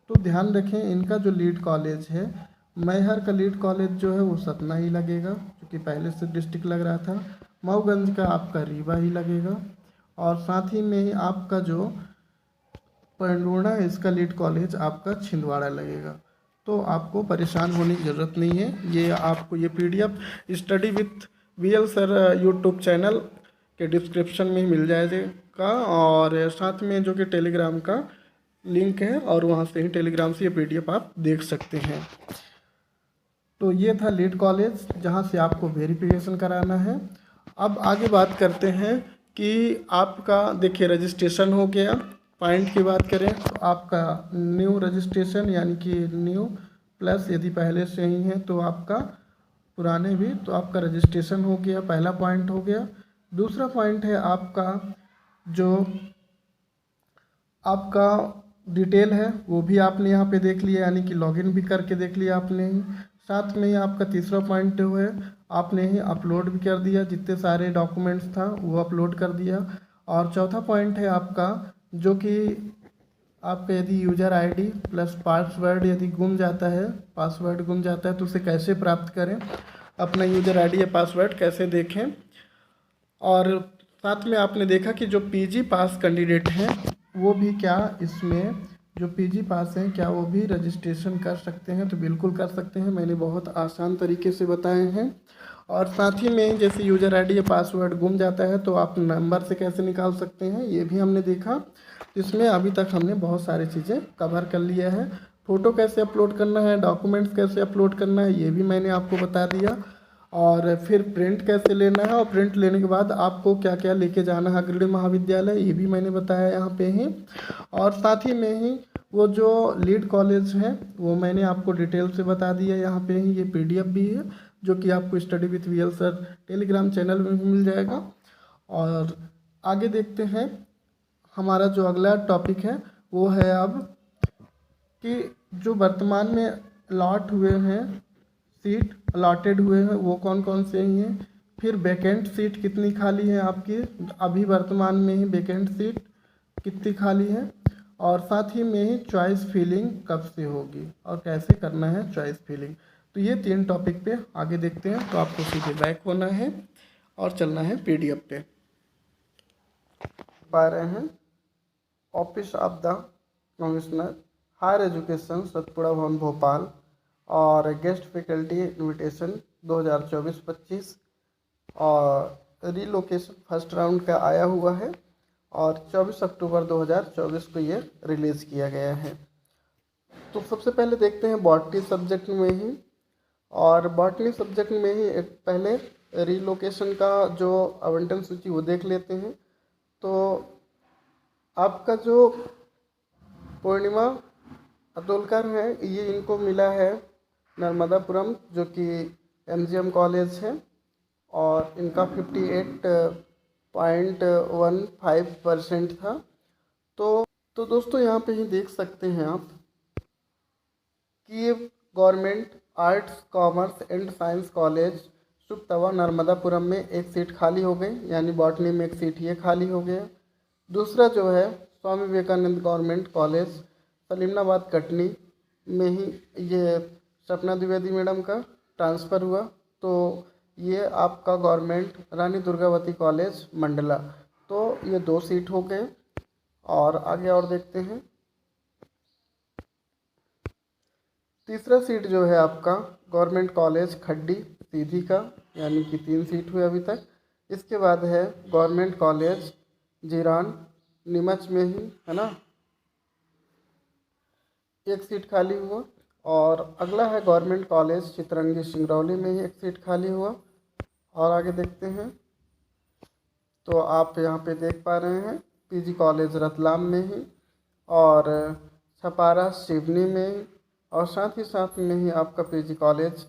तो ध्यान रखें, इनका जो लीड कॉलेज है, मैहर का लीड कॉलेज जो है वो सतना ही लगेगा क्योंकि पहले से डिस्ट्रिक्ट लग रहा था। मऊगंज का आपका रीवा ही लगेगा और साथ ही में ही आपका जो पंडूर्णा है इसका लीड कॉलेज आपका छिंदवाड़ा लगेगा। तो आपको परेशान होने की ज़रूरत नहीं है। ये आपको ये PDF study with VL sir YouTube channel के डिस्क्रिप्शन में ही मिल जाएगा और साथ में जो कि टेलीग्राम का लिंक है और वहाँ से ही टेलीग्राम से ये पीडीएफ आप देख सकते हैं। तो ये था लीड कॉलेज जहाँ से आपको वेरिफिकेशन कराना है। अब आगे बात करते हैं कि आपका देखिए रजिस्ट्रेशन हो गया। पॉइंट की बात करें तो आपका न्यू रजिस्ट्रेशन यानी कि न्यू प्लस यदि पहले से ही है तो आपका पुराने भी, तो आपका रजिस्ट्रेशन हो गया, पहला पॉइंट हो गया। दूसरा पॉइंट है आपका जो आपका डिटेल है वो भी आपने यहाँ पे देख लिया, यानी कि लॉगिन भी करके देख लिया आपने। साथ में ही आपका तीसरा पॉइंट जो है, आपने ही अपलोड भी कर दिया, जितने सारे डॉक्यूमेंट्स था वो अपलोड कर दिया। और चौथा पॉइंट है आपका, जो कि आपका यदि यूज़र आईडी प्लस पासवर्ड यदि गुम जाता है, पासवर्ड गुम जाता है तो उसे कैसे प्राप्त करें, अपना यूज़र आईडी या पासवर्ड कैसे देखें। और साथ में आपने देखा कि जो पीजी पास कैंडिडेट हैं वो भी क्या इसमें, जो पीजी पास हैं क्या वो भी रजिस्ट्रेशन कर सकते हैं, तो बिल्कुल कर सकते हैं। मैंने बहुत आसान तरीके से बताए हैं। और साथ ही में जैसे यूज़र आईडी या पासवर्ड गुम जाता है तो आप नंबर से कैसे निकाल सकते हैं, ये भी हमने देखा। इसमें अभी तक हमने बहुत सारी चीज़ें कवर कर लिया है। फ़ोटो कैसे अपलोड करना है, डॉक्यूमेंट्स कैसे अपलोड करना है, ये भी मैंने आपको बता दिया। और फिर प्रिंट कैसे लेना है, और प्रिंट लेने के बाद आपको क्या क्या लेके जाना है अग्रणी महाविद्यालय, ये भी मैंने बताया यहाँ पे ही। और साथ ही में ही वो जो लीड कॉलेज है वो मैंने आपको डिटेल से बता दिया यहाँ पे ही। ये पीडीएफ भी है जो कि आपको study with VL sir Telegram channel में भी मिल जाएगा। और आगे देखते हैं, हमारा जो अगला टॉपिक है वो है अब कि जो वर्तमान में अलॉट हुए हैं सीट, अलॉटेड हुए हैं वो कौन कौन से हैं। फिर वैकेंट सीट कितनी खाली है आपकी, अभी वर्तमान में ही वैकेंट सीट कितनी खाली है। और साथ ही में ही चॉइस फिलिंग कब से होगी और कैसे करना है चॉइस फिलिंग। तो ये 3 टॉपिक पे आगे देखते हैं। तो आपको सीधे बैक होना है और चलना है पीडीएफ पे। पा रहे हैं office of the commissioner higher education Satpura Bhavan Bhopal और गेस्ट फैकल्टी इनविटेशन 2024-25 और रीलोकेशन फर्स्ट राउंड का आया हुआ है और 24 अक्टूबर 2024 को ये रिलीज़ किया गया है। तो सबसे पहले देखते हैं बॉटनी सब्जेक्ट में ही। और बॉटनी सब्जेक्ट में ही एक पहले रीलोकेशन का जो आवंटन सूची वो देख लेते हैं। तो आपका जो पूर्णिमा अतुलकर है ये इनको मिला है नर्मदापुरम जो कि एमजीएम कॉलेज है और इनका 58.15% था। तो दोस्तों यहाँ पे ही देख सकते हैं आप कि ये government arts commerce and science college सुप्तवा नर्मदापुरम में एक सीट खाली हो गई, यानी बॉटनी में एक सीट ये खाली हो गया। दूसरा जो है स्वामी विवेकानंद गवर्नमेंट कॉलेज सलीमनाबाद कटनी में ही ये सपना द्विवेदी मैडम का ट्रांसफ़र हुआ। तो ये आपका गवर्नमेंट रानी दुर्गावती कॉलेज मंडला, तो ये 2 सीट हो गए। और आगे और देखते हैं, तीसरा सीट जो है आपका गवर्नमेंट कॉलेज खड्डी सीधी का, यानी कि 3 सीट हुए अभी तक। इसके बाद है गवर्नमेंट कॉलेज जीरान नीमच में ही, है ना, 1 सीट खाली हुआ। और अगला है गवर्नमेंट कॉलेज चितरंगी सिंगरौली में ही 1 सीट खाली हुआ। और आगे देखते हैं, तो आप यहाँ पे देख पा रहे हैं पीजी कॉलेज रतलाम में ही और छपारा सिवनी में ही, और साथ में ही आपका पीजी कॉलेज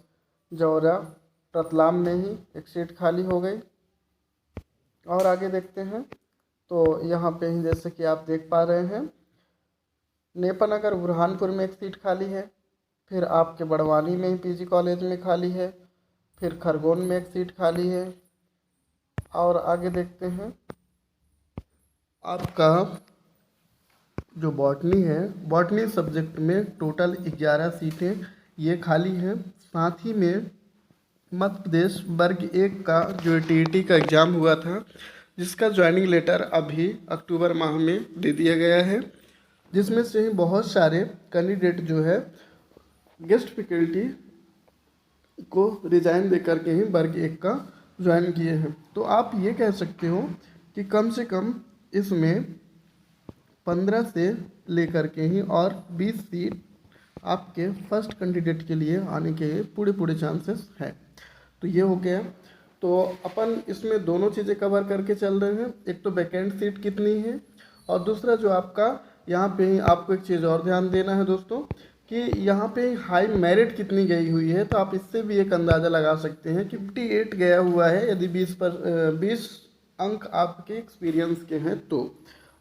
जौरा रतलाम में ही 1 सीट खाली हो गई। और आगे देखते हैं, तो यहाँ पे ही जैसे कि आप देख पा रहे हैं नेपानगर बुरहानपुर में 1 सीट खाली है। फिर आपके बड़वानी में ही पीजी कॉलेज में खाली है। फिर खरगोन में 1 सीट खाली है। और आगे देखते हैं, आपका जो बॉटनी है, बॉटनी सब्जेक्ट में टोटल 11 सीटें ये खाली हैं। साथ ही में मध्य प्रदेश वर्ग 1 का जो टीईटी का एग्ज़ाम हुआ था, जिसका ज्वाइनिंग लेटर अभी अक्टूबर माह में दे दिया गया है, जिसमें से ही बहुत सारे कैंडिडेट जो है गेस्ट फैकल्टी को रिजाइन दे करके ही वर्ग 1 का ज्वाइन किए हैं। तो आप ये कह सकते हो कि कम से कम इसमें 15 से लेकर के ही और 20 सीट आपके फर्स्ट कैंडिडेट के लिए आने के पूरे चांसेस है। तो ये हो गया। तो अपन इसमें दोनों चीज़ें कवर करके चल रहे हैं, एक तो वैकेंट सीट कितनी है और दूसरा जो आपका यहाँ पे ही आपको एक चीज़ और ध्यान देना है दोस्तों कि यहाँ पे हाई मेरिट कितनी गई हुई है। तो आप इससे भी एक अंदाज़ा लगा सकते हैं कि 58 गया हुआ है यदि 20 अंक आपके एक्सपीरियंस के हैं तो,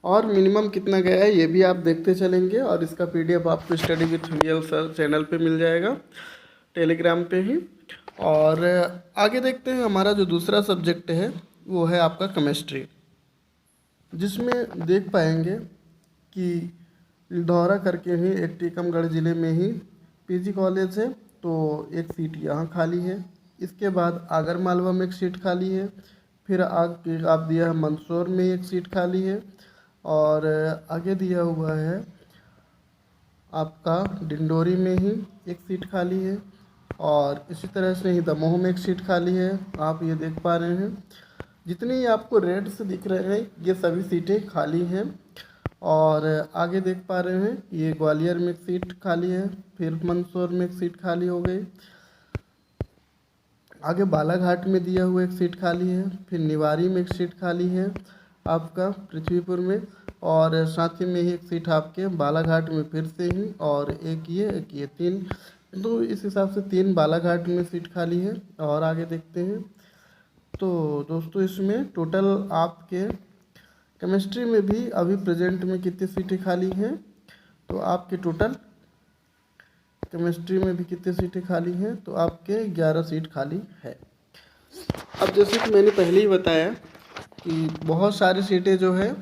और मिनिमम कितना गया है ये भी आप देखते चलेंगे। और इसका पीडीएफ आपको study with VL sir channel पे मिल जाएगा। टेलीग्राम पे ही। और आगे देखते हैं, हमारा जो दूसरा सब्जेक्ट है वो है आपका केमिस्ट्री, जिसमें देख पाएंगे कि लिधौरा करके ही एक टीकमगढ़ ज़िले में ही पीजी कॉलेज है, तो एक सीट यहाँ खाली है। इसके बाद आगर मालवा में एक सीट खाली है। फिर आगे आप दिया है मंदसौर में एक सीट खाली है, और आगे दिया हुआ है आपका डिंडोरी में ही एक सीट खाली है, और इसी तरह से ही दमोह में एक सीट खाली है। आप ये देख पा रहे हैं, जितनी आपको रेड से दिख रहे हैं ये सभी सीटें खाली हैं। और आगे देख पा रहे हैं ये ग्वालियर में एक सीट खाली है, फिर मंदसौर में एक सीट खाली हो गई। आगे बालाघाट में दिया हुआ एक सीट खाली है, फिर निवारी में एक सीट खाली है आपका पृथ्वीपुर में, और साथ ही में ही एक सीट आपके बालाघाट में फिर से ही, और एक ये तीन, तो इस हिसाब से 3 बालाघाट में सीट खाली है। और आगे देखते हैं, तो दोस्तों इसमें टोटल आपके केमिस्ट्री में भी अभी प्रेजेंट में कितनी सीटें खाली हैं, तो आपके टोटल केमिस्ट्री में भी कितनी सीटें खाली हैं, तो आपके 11 सीट खाली है। अब जैसे कि मैंने पहले ही बताया कि बहुत सारी सीटें जो है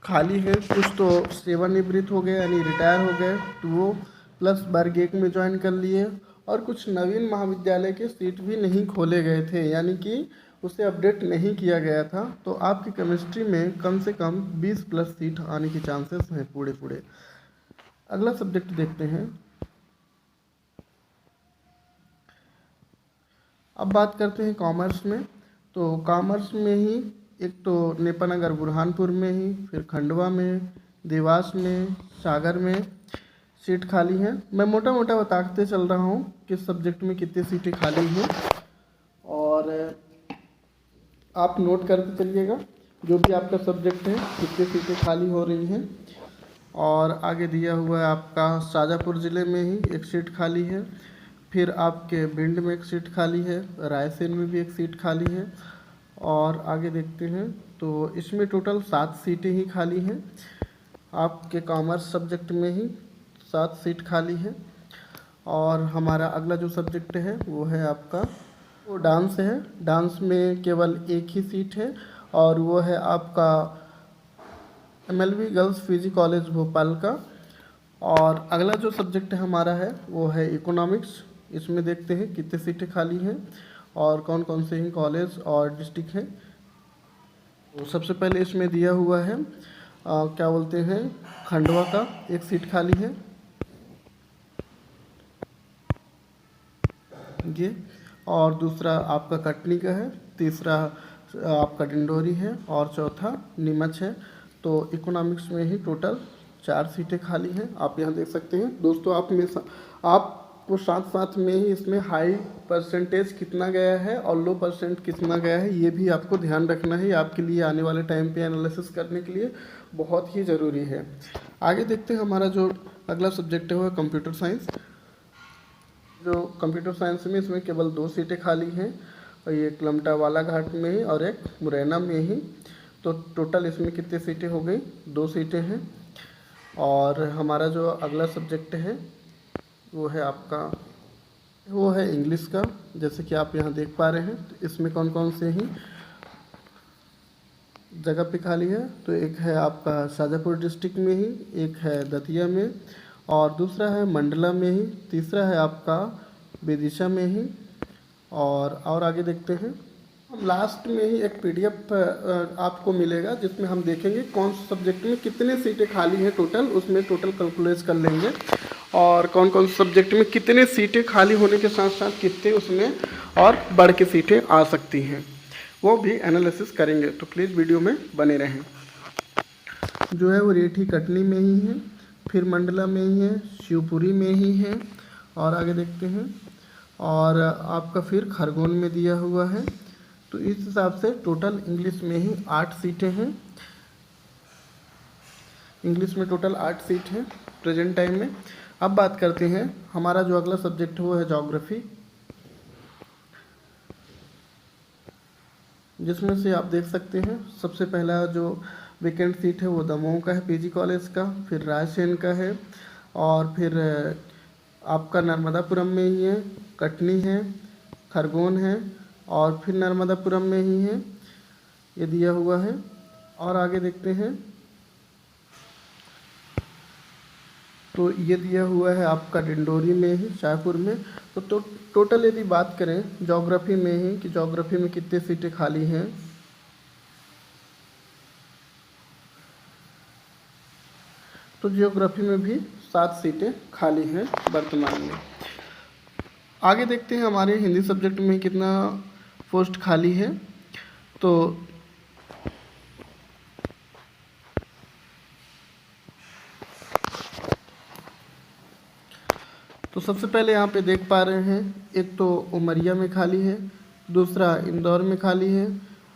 खाली है, कुछ तो सेवानिवृत्त हो गए यानी रिटायर हो गए, तो वो प्लस वर्ग 1 में ज्वाइन कर लिए, और कुछ नवीन महाविद्यालय के सीट भी नहीं खोले गए थे, यानी कि उसे अपडेट नहीं किया गया था। तो आपकी केमिस्ट्री में कम से कम 20 प्लस सीट आने की चांसेस हैं पूरे। अगला सब्जेक्ट देखते हैं। अब बात करते हैं कॉमर्स में। तो कॉमर्स में ही एक तो नेपानगर बुरहानपुर में ही, फिर खंडवा में, देवास में, सागर में सीट खाली हैं। मैं मोटा मोटा बताते चल रहा हूँ किस सब्जेक्ट में कितनी सीटें खाली हैं, और आप नोट करते चलिएगा जो भी आपका सब्जेक्ट है कितनी सीटें खाली हो रही हैं। और आगे दिया हुआ है आपका शाजापुर ज़िले में ही एक सीट खाली है, फिर आपके भिंड में एक सीट खाली है, रायसेन में भी एक सीट खाली है। और आगे देखते हैं, तो इसमें टोटल 7 सीटें ही खाली हैं। आपके कॉमर्स सब्जेक्ट में ही 7 सीट खाली है। और हमारा अगला जो सब्जेक्ट है वो है आपका वो डांस है। डांस में केवल एक ही सीट है, और वो है आपका MLB girls PG college Bhopal का। और अगला जो सब्जेक्ट हमारा है वो है इकोनॉमिक्स। इसमें देखते हैं कितने सीटें खाली हैं और कौन कौन से ही कॉलेज और डिस्ट्रिक्ट हैं। तो सबसे पहले इसमें दिया हुआ है क्या बोलते हैं, खंडवा का एक सीट खाली है ये, और दूसरा आपका कटनी का है, तीसरा आपका डिंडोरी है, और चौथा नीमच है। तो इकोनॉमिक्स में ही टोटल 4 सीटें खाली हैं, आप यहाँ देख सकते हैं। दोस्तों आपको साथ साथ में ही इसमें हाई परसेंटेज कितना गया है और लो परसेंट कितना गया है, ये भी आपको ध्यान रखना है। आपके लिए आने वाले टाइम पे एनालिसिस करने के लिए बहुत ही ज़रूरी है। आगे देखते हैं, हमारा जो अगला सब्जेक्ट है वो है कंप्यूटर साइंस। जो कंप्यूटर साइंस में इसमें केवल 2 सीटें खाली हैं, और एक लमटा बालाघाट में ही और एक मुरैना में ही। तो टोटल इसमें कितनी सीटें हो गई, 2 सीटें हैं। और हमारा जो अगला सब्जेक्ट है वो है आपका वो है इंग्लिश का, जैसे कि आप यहाँ देख पा रहे हैं। तो इसमें कौन कौन से ही जगह पे खाली है, तो एक है आपका शाजापुर डिस्ट्रिक्ट में ही, एक है दतिया में, और दूसरा है मंडला में ही, तीसरा है आपका विदिशा में ही। और आगे देखते हैं, लास्ट में ही एक PDF आपको मिलेगा जिसमें हम देखेंगे कौन से सब्जेक्ट में कितने सीटें खाली हैं टोटल, उसमें टोटल कैलकुलेट कर लेंगे, और कौन कौन से सब्जेक्ट में कितने सीटें खाली होने के साथ साथ कितने उसमें और बढ़ के सीटें आ सकती हैं, वो भी एनालिसिस करेंगे। तो प्लीज़ वीडियो में बने रहें। जो है वो रेठी कटनी में ही है, फिर मंडला में ही है, शिवपुरी में ही है, और आगे देखते हैं, और आपका फिर खरगोन में दिया हुआ है। तो इस हिसाब से टोटल इंग्लिश में ही 8 सीटें हैं। इंग्लिश में टोटल 8 सीट हैं प्रेजेंट टाइम में। अब बात करते हैं, हमारा जो अगला सब्जेक्ट है वो है ज्योग्राफी, जिसमें से आप देख सकते हैं सबसे पहला जो वैकेंट सीट है वो दमोह का है पीजी कॉलेज का, फिर रायसेन का है, और फिर आपका नर्मदापुरम में ही है, कटनी है, खरगोन है और फिर नर्मदापुरम में ही है, ये दिया हुआ है। और आगे देखते हैं तो ये दिया हुआ है आपका डिंडोरी में ही, शाहपुर में। तो टोटल यदि बात करें ज्योग्राफी में ही कि ज्योग्राफी में कितने सीटें खाली हैं, तो ज्योग्राफी में भी 7 सीटें खाली हैं वर्तमान में। आगे देखते हैं हमारे हिंदी सब्जेक्ट में कितना पोस्ट खाली है। तो सबसे पहले यहाँ पे देख पा रहे हैं, एक तो उमरिया में खाली है, दूसरा इंदौर में खाली है,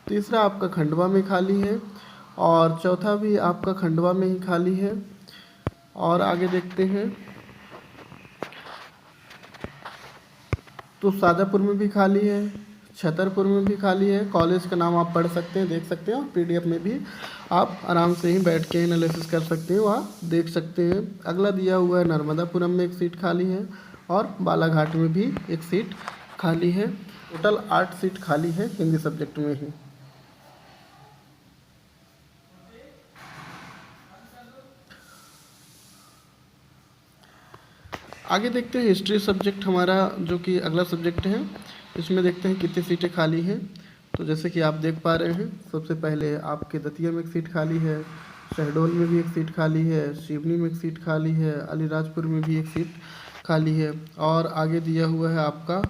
तीसरा आपका खंडवा में खाली है और चौथा भी आपका खंडवा में ही खाली है। और आगे देखते हैं तो शाजापुर में भी खाली है, छतरपुर में भी खाली है। कॉलेज का नाम आप पढ़ सकते हैं, देख सकते हैं और पीडीएफ में भी आप आराम से ही बैठ के एनालिसिस कर सकते हैं, वहाँ देख सकते हैं। अगला दिया हुआ है नर्मदापुरम में एक सीट खाली है और बालाघाट में भी एक सीट खाली है। टोटल 8 सीट खाली है हिंदी सब्जेक्ट में ही। आगे देखते हैं हिस्ट्री सब्जेक्ट हमारा जो कि अगला सब्जेक्ट है, इसमें देखते हैं कितनी सीटें खाली हैं। तो जैसे कि आप देख पा रहे हैं, सबसे पहले आपके दतिया में एक सीट खाली है, शहडोल में भी एक सीट खाली है, सिवनी में एक सीट खाली है, अलीराजपुर में भी एक सीट खाली है और आगे दिया हुआ है आपका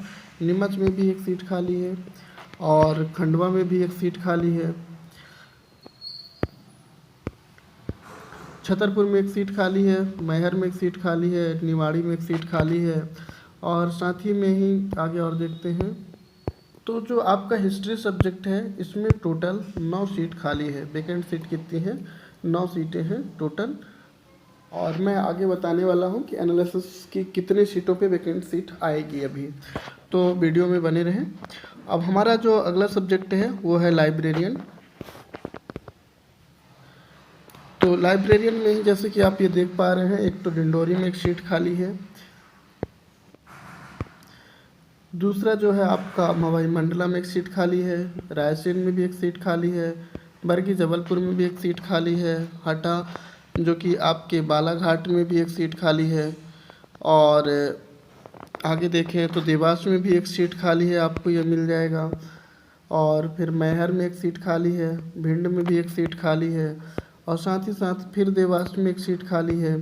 नीमच में भी एक सीट खाली है और खंडवा में भी एक सीट खाली है, छतरपुर में एक सीट खाली है, मैहर में एक सीट खाली है, निवाड़ी में एक सीट खाली है और साथ ही में ही आगे और देखते हैं तो जो आपका हिस्ट्री सब्जेक्ट है इसमें टोटल 9 सीट खाली है। वैकेंट सीट कितनी है? 9 सीटें हैं टोटल। और मैं आगे बताने वाला हूं कि एनालिसिस की कितने सीटों पे वैकेंट सीट आएगी अभी, तो वीडियो में बने रहें। अब हमारा जो अगला सब्जेक्ट है वो है लाइब्रेरियन। तो लाइब्रेरियन में ही जैसे कि आप ये देख पा रहे हैं, एक तो डिंडोरी में एक सीट खाली है, दूसरा जो है आपका मवाई मंडला में एक सीट खाली है, रायसेन में भी एक सीट खाली है, बरगी जबलपुर में भी एक सीट खाली है, हटा जो कि आपके बालाघाट में भी एक सीट खाली है और आगे देखें तो देवास में भी एक सीट खाली है, आपको ये मिल जाएगा। और फिर मैहर में एक सीट खाली है, भिंड में भी एक सीट खाली है और साथ ही साथ फिर देवास में एक सीट खाली है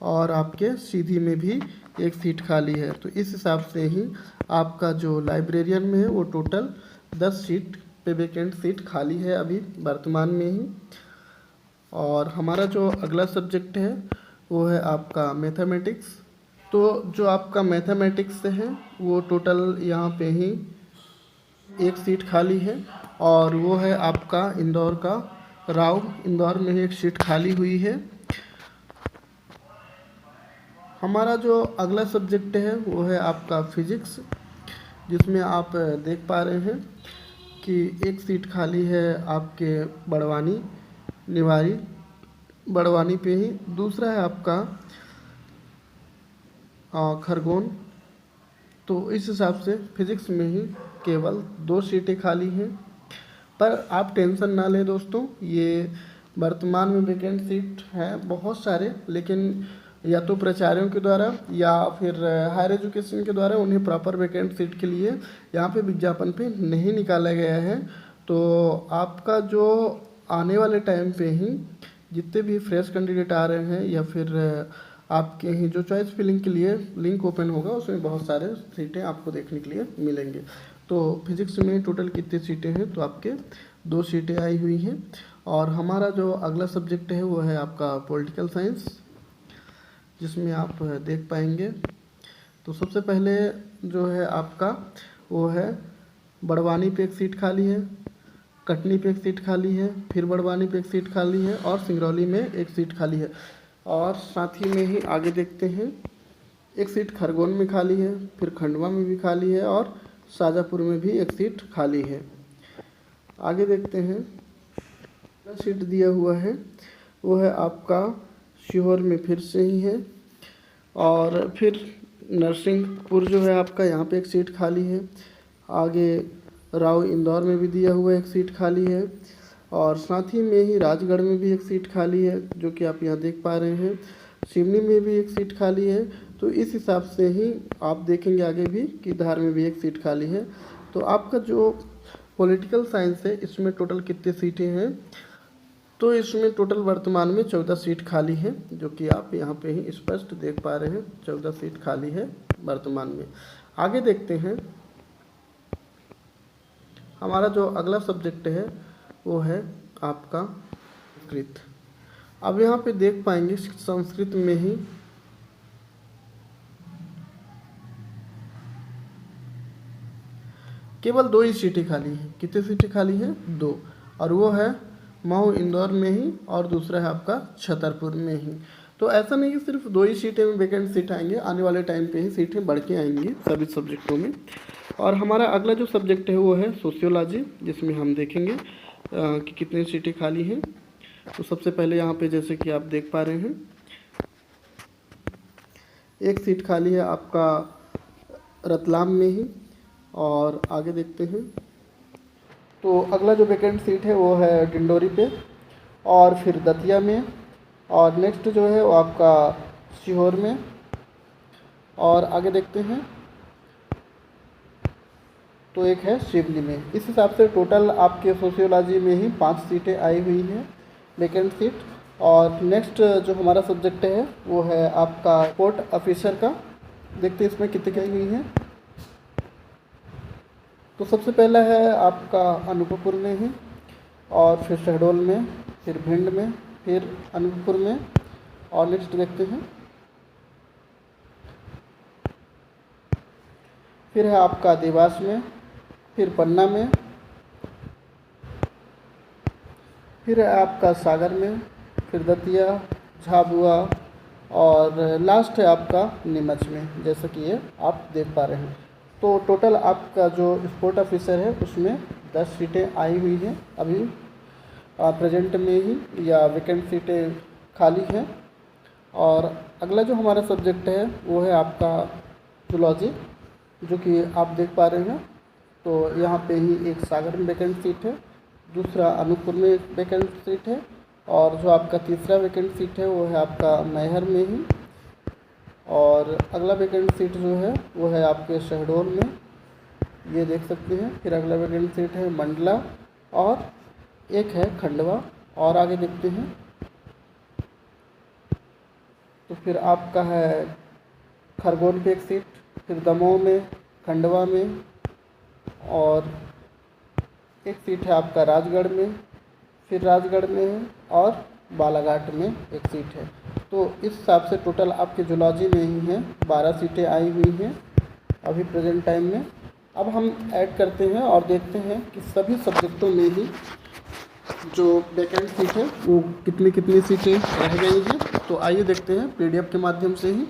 और आपके सीधी में भी एक सीट खाली है। तो इस हिसाब से ही आपका जो लाइब्रेरियन में है वो टोटल 10 सीट पे वैकेंट सीट खाली है अभी वर्तमान में ही। और हमारा जो अगला सब्जेक्ट है वो है आपका मैथमेटिक्स। तो जो आपका मैथमेटिक्स है वो टोटल यहाँ पे ही एक सीट खाली है और वो है आपका इंदौर का राव, इंदौर में ही एक सीट खाली हुई है। हमारा जो अगला सब्जेक्ट है वो है आपका फिजिक्स, जिसमें आप देख पा रहे हैं कि एक सीट खाली है आपके बड़वानी निवाड़ी बड़वानी पे ही, दूसरा है आपका खरगोन। तो इस हिसाब से फिजिक्स में ही केवल 2 सीटें खाली हैं। पर आप टेंशन ना लें दोस्तों, ये वर्तमान में वैकेंट सीट हैं बहुत सारे, लेकिन या तो प्राचार्यों के द्वारा या फिर हायर एजुकेशन के द्वारा उन्हें प्रॉपर वैकेंट सीट के लिए यहाँ पे विज्ञापन पे नहीं निकाला गया है। तो आपका जो आने वाले टाइम पे ही जितने भी फ्रेश कैंडिडेट आ रहे हैं या फिर आपके ही जो चॉइस फिलिंग के लिए लिंक ओपन होगा उसमें बहुत सारे सीटें आपको देखने के लिए मिलेंगे। तो फिजिक्स में टोटल कितनी सीटें हैं? तो आपके 2 सीटें आई हुई हैं। और हमारा जो अगला सब्जेक्ट है वो है आपका पॉलिटिकल साइंस, जिसमें आप देख पाएंगे तो सबसे पहले जो है आपका वो है बड़वानी पे एक सीट खाली है, कटनी पे एक सीट खाली है, फिर बड़वानी पे एक सीट खाली है और सिंगरौली में एक सीट खाली है। और साथ ही में ही आगे देखते हैं एक सीट खरगोन में खाली है, फिर खंडवा में भी खाली है और शाजापुर में भी एक सीट खाली है। आगे देखते हैं सीट दिया हुआ है वो है आपका सीहोर में फिर से ही है और फिर नरसिंहपुर जो है आपका, यहाँ पे एक सीट खाली है। आगे राव इंदौर में भी दिया हुआ एक सीट खाली है, और साथ ही में ही राजगढ़ में भी एक सीट खाली है जो कि आप यहाँ देख पा रहे हैं। सिवनी में भी एक सीट खाली है। तो इस हिसाब से ही आप देखेंगे आगे भी कि धार में भी एक सीट खाली है। तो आपका जो पॉलिटिकल साइंस है इसमें टोटल कितनी सीटें हैं, तो इसमें टोटल वर्तमान में 14 सीट खाली है, जो कि आप यहाँ पे ही स्पष्ट देख पा रहे हैं। 14 सीट खाली है वर्तमान में। आगे देखते हैं, हमारा जो अगला सब्जेक्ट है वो है आपका संस्कृत। अब यहाँ पे देख पाएंगे संस्कृत में ही केवल 2 ही सीटें खाली हैं। कितनी सीटें खाली हैं? 2, और वो है मऊ इंदौर में ही, और दूसरा है आपका छतरपुर में ही। तो ऐसा नहीं कि सिर्फ 2 ही सीटें में वैकेंट सीट आएंगे, आने वाले टाइम पे ही सीटें बढ़ के आएंगी सभी सब्जेक्टों में। और हमारा अगला जो सब्जेक्ट है वो है सोशियोलॉजी, जिसमें हम देखेंगे कि कितनी सीटें खाली हैं। तो सबसे पहले यहाँ पे जैसे कि आप देख पा रहे हैं, एक सीट खाली है आपका रतलाम में ही। और आगे देखते हैं, तो अगला जो वैकेंट सीट है वो है डिंडोरी पे, और फिर दतिया में, और नेक्स्ट जो है वो आपका सीहोर में। और आगे देखते हैं, तो एक है सिवनी में। इस हिसाब से टोटल आपके सोशियोलॉजी में ही 5 सीटें आई हुई हैं वैकेंट सीट। और नेक्स्ट जो हमारा सब्जेक्ट है वो है आपका कोर्ट ऑफिसर का। देखते हैं इसमें कितनी आई हुई हैं। तो सबसे पहला है आपका अनूपपुर में है, और फिर शहडोल में, फिर भिंड में, फिर अनूपपुर में, और नेक्स्ट देखते हैं, फिर है आपका देवास में, फिर पन्ना में, फिर है आपका सागर में, फिर दतिया, झाबुआ, और लास्ट है आपका नीमच में, जैसा कि ये आप देख पा रहे हैं। तो टोटल आपका जो स्पोर्ट ऑफिसर है उसमें 10 सीटें आई हुई हैं अभी प्रेजेंट में ही, या वैकेंट सीटें खाली हैं। और अगला जो हमारा सब्जेक्ट है वो है आपका जूलॉजी, जो कि आप देख पा रहे हैं। तो यहाँ पे ही एक सागर में वैकेंट सीट है, दूसरा अनूपपुर में एक वैकेंट सीट है, और जो आपका तीसरा वैकेंट सीट है वो है आपका मैहर में ही। और अगला वैकेंट सीट जो है वो है आपके शहडोल में, ये देख सकते हैं। फिर अगला वैकेंट सीट है मंडला, और एक है खंडवा। और आगे देखते हैं, तो फिर आपका है खरगोन पे एक सीट, फिर दमोह में, खंडवा में, और एक सीट है आपका राजगढ़ में, फिर राजगढ़ में है, और बालाघाट में एक सीट है। तो इस हिसाब से टोटल आपके जूलॉजी में ही हैं 12 सीटें आई हुई हैं अभी प्रेजेंट टाइम में। अब हम ऐड करते हैं और देखते हैं कि सभी सब्जेक्टों में ही जो वैकेंट सीट है वो कितनी कितनी सीटें रह गई हैं। तो आइए देखते हैं पीडीएफ के माध्यम से ही।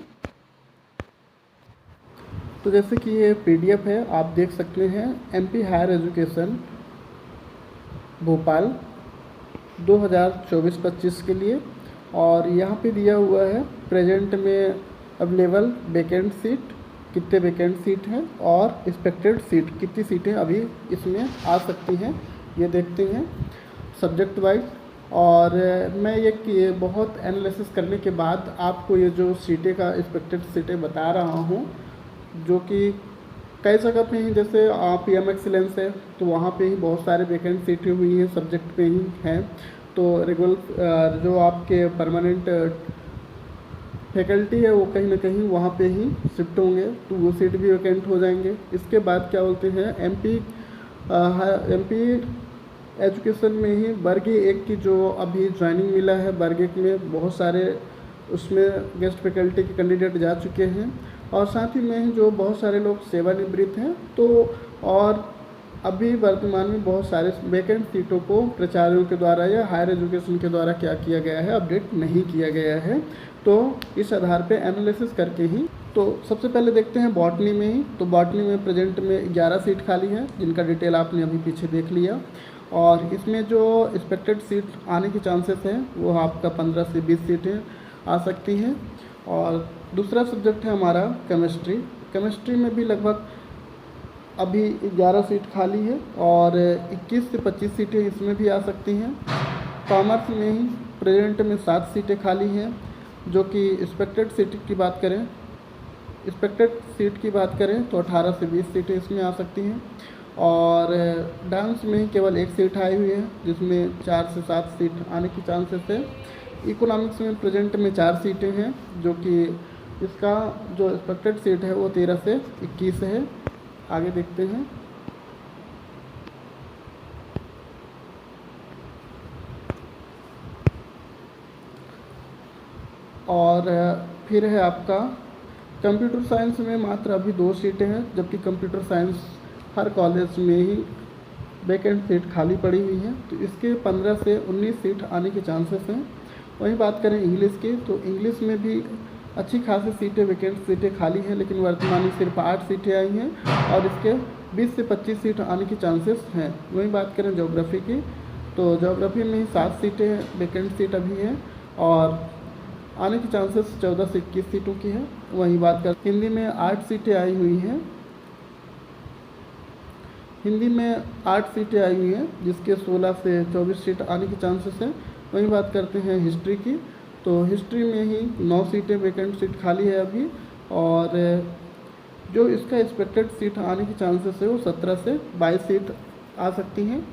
तो जैसे कि ये पीडीएफ है, आप देख सकते हैं एमपी हायर एजुकेशन भोपाल 2024-25 के लिए, और यहाँ पे दिया हुआ है प्रेजेंट में अवेलेबल वैकेंट सीट, कितने वैकेंट सीट हैं, और एक्सपेक्टेड सीट कितनी सीटें अभी इसमें आ सकती हैं, ये देखते हैं सब्जेक्ट वाइज। और मैं ये बहुत एनालिसिस करने के बाद आपको ये जो सीटें का एक्सपेक्टेड सीटें बता रहा हूँ, जो कि कई जगह पे ही, जैसे पीएम एक्सीलेंस है तो वहाँ पे ही बहुत सारे वैकेंट सीटें हुई हैं, सब्जेक्ट पे ही हैं। तो रेगुलर जो आपके परमानेंट फैकल्टी है वो कहीं ना कहीं वहाँ पे ही शिफ्ट होंगे, तो वो सीट भी वैकेंट हो जाएंगे। इसके बाद क्या बोलते हैं, एमपी एजुकेशन में ही वर्ग 1 की जो अभी ज्वाइनिंग मिला है, वर्ग 1 में बहुत सारे उसमें गेस्ट फैकल्टी के कैंडिडेट जा चुके हैं, और साथ ही में जो बहुत सारे लोग सेवानिवृत्त हैं। तो और अभी वर्तमान में बहुत सारे वैकेंट सीटों को प्राचार्यों के द्वारा या हायर एजुकेशन के द्वारा क्या किया गया है, अपडेट नहीं किया गया है। तो इस आधार पे एनालिसिस करके ही, तो सबसे पहले देखते हैं बॉटनी में ही। तो बॉटनी में प्रेजेंट में 11 सीट खाली हैं, जिनका डिटेल आपने अभी पीछे देख लिया। और इसमें जो एक्सपेक्टेड सीट आने की चांसेस हैं वो आपका 15 से 20 सीटें आ सकती हैं। और दूसरा सब्जेक्ट है हमारा केमिस्ट्री। केमिस्ट्री में भी लगभग अभी 11 सीट खाली है और 21 से 25 सीटें इसमें भी आ सकती हैं। कॉमर्स में ही प्रेजेंट में 7 सीटें खाली हैं, जो कि एक्सपेक्टेड सीट की बात करें तो 18 से 20 सीटें इसमें आ सकती हैं। और डांस में ही केवल 1 सीट आई हुई है, जिसमें 4 से 7 सीट आने की चांसेस है। इकोनॉमिक्स में प्रेजेंट में 4 सीटें हैं, जो कि इसका जो एक्सपेक्टेड सीट है वो 13 से 21 है। आगे देखते हैं। और फिर है आपका कंप्यूटर साइंस में मात्र अभी 2 सीटें हैं, जबकि कंप्यूटर साइंस हर कॉलेज में ही वैकेंट सीट खाली पड़ी हुई है, तो इसके 15 से 19 सीट आने के चांसेस हैं। वहीं बात करें इंग्लिश की, तो इंग्लिश में भी अच्छी खासी सीटें वैकेंट सीटें खाली हैं, लेकिन वर्तमान में सिर्फ 8 सीटें आई हैं और इसके 20 से 25 सीट आने की चांसेस हैं। वहीं बात करें ज्योग्राफी की, तो ज्योग्राफी में ही 7 सीटें वैकेंट सीट अभी हैं और आने की चांसेस 14 से 21 सीटों की है। वहीं बात कर हिंदी में 8 सीटें आई हुई हैं। हिंदी में 8 सीटें आई हुई हैं, जिसके 16 से 24 सीट आने की चांसेस हैं। वहीं बात करते हैं हिस्ट्री की, तो हिस्ट्री में ही 9 सीटें वैकेंट सीट खाली है अभी और जो इसका एक्सपेक्टेड सीट आने की चांसेस है वो 17 से 22 सीट आ सकती हैं।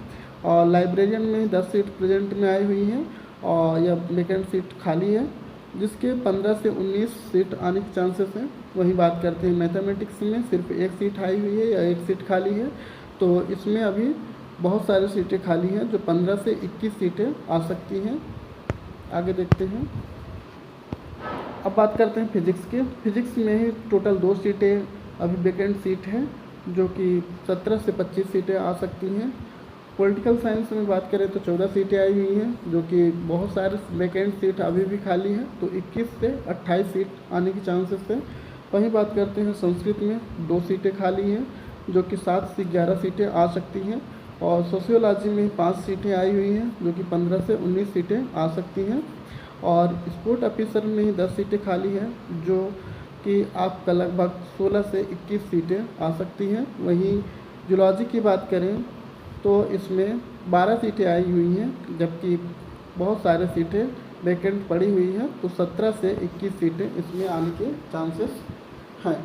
और लाइब्रेरियन में 10 सीट प्रेजेंट में आई हुई हैं और यह वैकेंट सीट खाली है, जिसके 15 से 19 सीट आने के चांसेस हैं। वहीं बात करते हैं मैथमेटिक्स में सिर्फ 1 सीट आई हुई है या 1 सीट खाली है, तो इसमें अभी बहुत सारी सीटें खाली हैं, जो 15 से 21 सीटें आ सकती हैं। आगे देखते हैं। अब बात करते हैं फिजिक्स की। फिजिक्स में ही टोटल 2 सीटें अभी वैकेंट सीट हैं, जो कि 17 से 25 सीटें आ सकती हैं। पॉलिटिकल साइंस में बात करें तो 14 सीटें आई हुई हैं, जो कि बहुत सारे वैकेंट सीट अभी भी खाली हैं, तो 21 से 28 सीट आने की चांसेस है। वहीं बात करते हैं संस्कृत में 2 सीटें खाली हैं, जो कि 7 से 11 सीटें आ सकती हैं। और सोशियोलॉजी में 5 सीटें आई हुई हैं, जो कि 15 से 19 सीटें आ सकती हैं। और स्पोर्ट ऑफिसर में ही 10 सीटें खाली हैं, जो कि आपका लगभग 16 से 21 सीटें आ सकती हैं। वहीं जूलॉजी की बात करें तो इसमें 12 सीटें आई हुई हैं, जबकि बहुत सारे सीटें वैकेंट पड़ी हुई हैं, तो 17 से 21 सीटें इसमें आने के चांसेस हैं।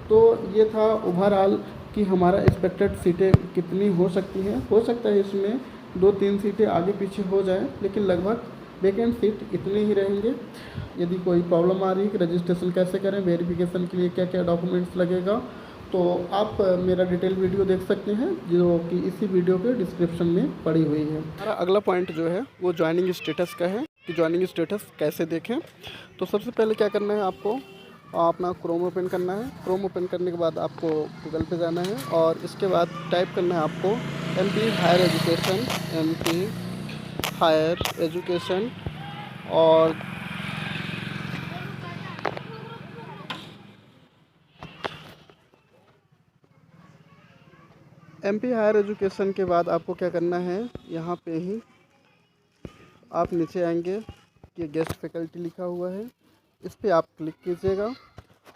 तो ये था ओवरऑल कि हमारा एक्सपेक्टेड सीटें कितनी हो सकती हैं। हो सकता है इसमें 2-3 सीटें आगे पीछे हो जाएं, लेकिन लगभग वैकेंट सीट इतने ही रहेंगे। यदि कोई प्रॉब्लम आ रही है कि रजिस्ट्रेशन कैसे करें, वेरिफिकेशन के लिए क्या क्या डॉक्यूमेंट्स लगेगा, तो आप मेरा डिटेल वीडियो देख सकते हैं, जो कि इसी वीडियो के डिस्क्रिप्शन में पड़ी हुई है। हमारा अगला पॉइंट जो है वो ज्वाइनिंग स्टेटस का है कि ज्वाइनिंग स्टेटस कैसे देखें। तो सबसे पहले क्या करना है, आपको अपना क्रोम ओपन करना है। क्रोम ओपन करने के बाद आपको गूगल पे जाना है और इसके बाद टाइप करना है आपको MP higher education, MP higher education. और MP हायर एजुकेशन के बाद आपको क्या करना है, यहाँ पे ही आप नीचे आएंगे, ये गेस्ट फैकल्टी लिखा हुआ है, इस पर आप क्लिक कीजिएगा।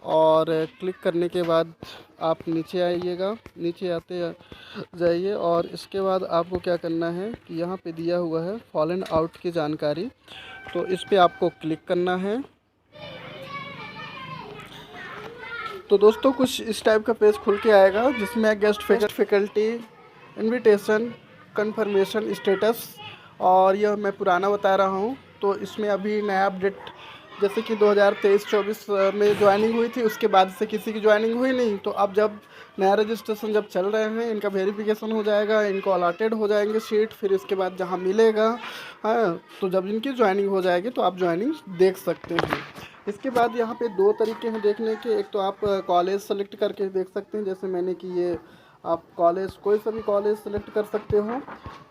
और क्लिक करने के बाद आप नीचे आइएगा, नीचे आते जाइए और इसके बाद आपको क्या करना है कि यहाँ पे दिया हुआ है फॉल एंड आउट की जानकारी, तो इस पे आपको क्लिक करना है। तो दोस्तों कुछ इस टाइप का पेज खुल के आएगा, जिसमें guest faculty invitation confirmation status, और यह मैं पुराना बता रहा हूँ। तो इसमें अभी नया अपडेट, जैसे कि 2023-24 में ज्वाइनिंग हुई थी, उसके बाद से किसी की ज्वाइनिंग हुई नहीं, तो अब जब नया रजिस्ट्रेशन जब चल रहे हैं, इनका वेरिफिकेशन हो जाएगा, इनको अलॉटेड हो जाएंगे सीट, फिर इसके बाद जहाँ मिलेगा, हाँ, तो जब इनकी ज्वाइनिंग हो जाएगी तो आप ज्वाइनिंग देख सकते हैं। इसके बाद यहाँ पे 2 तरीके हैं देखने के। एक तो आप कॉलेज सेलेक्ट करके देख सकते हैं, जैसे मैंने कि ये आप कॉलेज कोई सा भी कॉलेज सेलेक्ट कर सकते हो,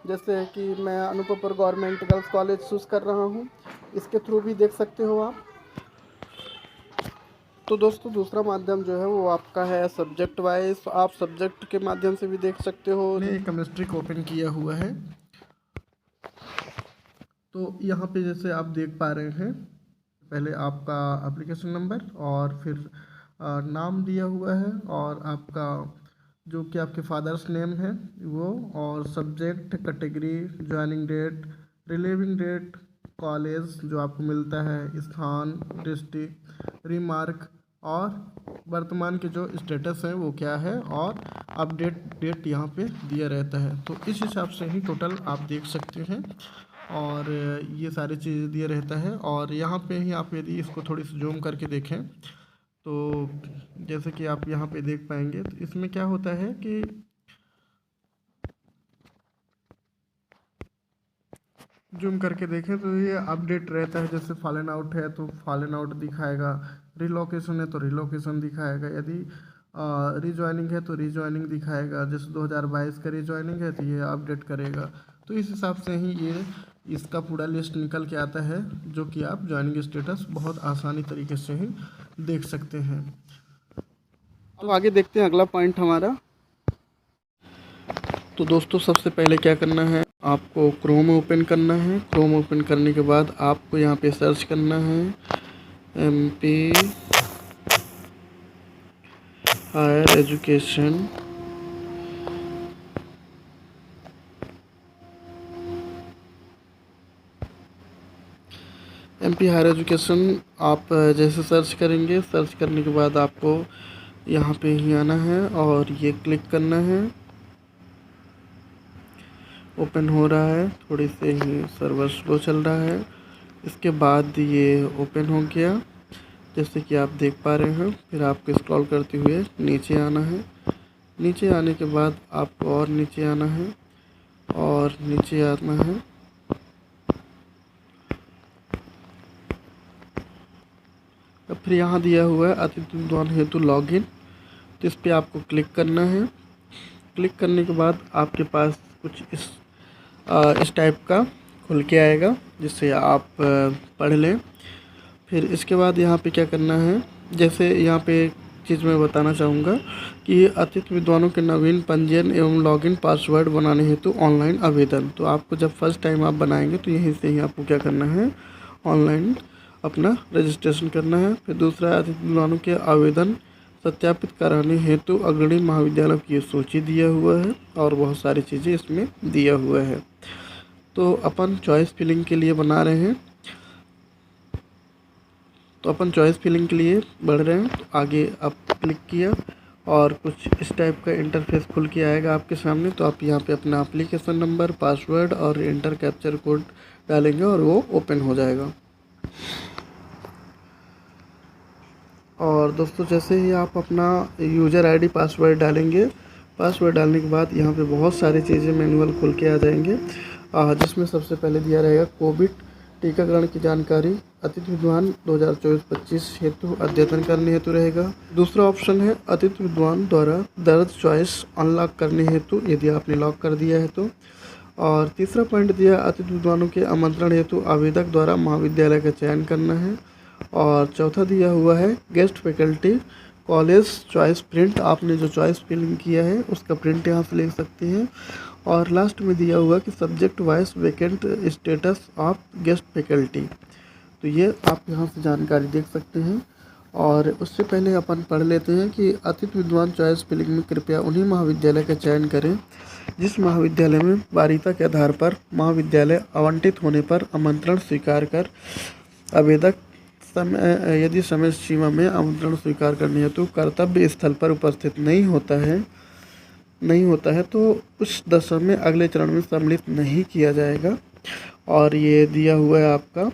जैसे कि मैं Anuppur government girls college choose कर रहा हूँ, इसके थ्रू भी देख सकते हो आप। तो दोस्तों दूसरा माध्यम जो है वो आपका है सब्जेक्ट वाइज, आप सब्जेक्ट के माध्यम से भी देख सकते हो। मैंने केमिस्ट्री को ओपन किया हुआ है, तो यहाँ पे जैसे आप देख पा रहे हैं पहले आपका एप्लीकेशन नंबर और फिर नाम दिया हुआ है और आपका जो कि आपके फादर्स नेम है वो, और subject, category, joining date, relieving date, college जो आपको मिलता है, स्थान, डिस्ट्रिक्ट, रिमार्क, और वर्तमान के जो स्टेटस है वो क्या है, और अपडेट डेट यहाँ पे दिया रहता है। तो इस हिसाब से ही टोटल आप देख सकते हैं, और ये सारी चीज़ें दिया रहता है। और यहाँ पे ही आप यदि इसको थोड़ी सी जूम करके देखें तो जैसे कि आप यहाँ पे देख पाएंगे, तो इसमें क्या होता है कि जूम करके देखें तो ये अपडेट रहता है। जैसे फॉलन आउट है तो फॉलन आउट दिखाएगा, रिलोकेशन है तो रिलोकेशन दिखाएगा, यदि रिजॉइनिंग है तो रिजॉइनिंग दिखाएगा। जैसे 2022 का रिजॉइनिंग है तो ये अपडेट करेगा। तो इस हिसाब से ही ये इसका पूरा लिस्ट निकल के आता है, जो कि आप ज्वाइनिंग स्टेटस बहुत आसानी तरीके से ही देख सकते हैं। तो आगे देखते हैं अगला पॉइंट हमारा। तो दोस्तों सबसे पहले क्या करना है, आपको क्रोम ओपन करना है। क्रोम ओपन करने के बाद आपको यहाँ पे सर्च करना है MP higher education. MP higher education आप जैसे सर्च करेंगे, सर्च करने के बाद आपको यहाँ पे ही आना है और ये क्लिक करना है। ओपन हो रहा है, थोड़ी से ही सर्वर स्लो चल रहा है। इसके बाद ये ओपन हो गया जैसे कि आप देख पा रहे हैं। फिर आपको स्क्रॉल करते हुए नीचे आना है। नीचे आने के बाद आपको और नीचे आना है और नीचे आना है। अब फिर यहाँ दिया हुआ है अतिथि विद्वान हेतु लॉगिन, तो इस पर आपको क्लिक करना है। क्लिक करने के बाद आपके पास कुछ इस टाइप का खुल के आएगा, जिससे आप पढ़ लें। फिर इसके बाद यहाँ पे क्या करना है, जैसे यहाँ पे एक चीज़ मैं बताना चाहूँगा कि अतिथि विद्वानों के नवीन पंजीयन एवं लॉगिन पासवर्ड बनाने हेतु ऑनलाइन आवेदन। तो आपको जब फर्स्ट टाइम आप बनाएंगे तो यहीं से ही आपको क्या करना है, ऑनलाइन अपना रजिस्ट्रेशन करना है। फिर दूसरा, अतिथि विद्वानों के आवेदन सत्यापित कराने हेतु अग्रणी महाविद्यालय की सूची दिया हुआ है और बहुत सारी चीज़ें इसमें दिया हुआ है। तो अपन चॉइस फिलिंग के लिए बना रहे हैं, तो अपन चॉइस फिलिंग के लिए बढ़ रहे हैं। तो आगे आप क्लिक किया और कुछ इस टाइप का इंटरफेस खुल के आएगा आपके सामने। तो आप यहाँ पे अपना एप्लीकेशन नंबर, पासवर्ड और इंटर कैप्चर कोड डालेंगे और वो ओपन हो जाएगा। और दोस्तों जैसे ही आप अपना यूज़र आईडी पासवर्ड डालेंगे, पासवर्ड डालने के बाद यहाँ पे बहुत सारी चीज़ें मैनुअल खुल के आ जाएंगे, जिसमें सबसे पहले दिया रहेगा कोविड टीकाकरण की जानकारी अतिथि विद्वान 2024-25 हेतु अद्यतन करने हेतु रहेगा। दूसरा ऑप्शन है अतिथि विद्वान द्वारा दर्ज चॉइस अनलॉक करने हेतु, यदि आपने लॉक कर दिया है तो। और तीसरा पॉइंट दिया अतिथि विद्वानों के आमंत्रण हेतु आवेदक द्वारा महाविद्यालय का चयन करना है। और चौथा दिया हुआ है guest faculty college choice print, आपने जो चॉइस फिलिंग किया है उसका प्रिंट यहाँ से ले सकते हैं। और लास्ट में दिया हुआ कि subject wise vacant status of guest faculty, तो ये आप यहाँ से जानकारी देख सकते हैं। और उससे पहले अपन पढ़ लेते हैं कि अतिथि विद्वान चॉइस फिलिंग में कृपया उन्हीं महाविद्यालय का चयन करें जिस महाविद्यालय में वरीयता के आधार पर महाविद्यालय आवंटित होने पर आमंत्रण स्वीकार कर आवेदक यदि समय सीमा में आमंत्रण स्वीकार करने हेतु कर्तव्य स्थल पर उपस्थित नहीं होता है तो उस दशा में अगले चरण में सम्मिलित नहीं किया जाएगा। और ये दिया हुआ है आपका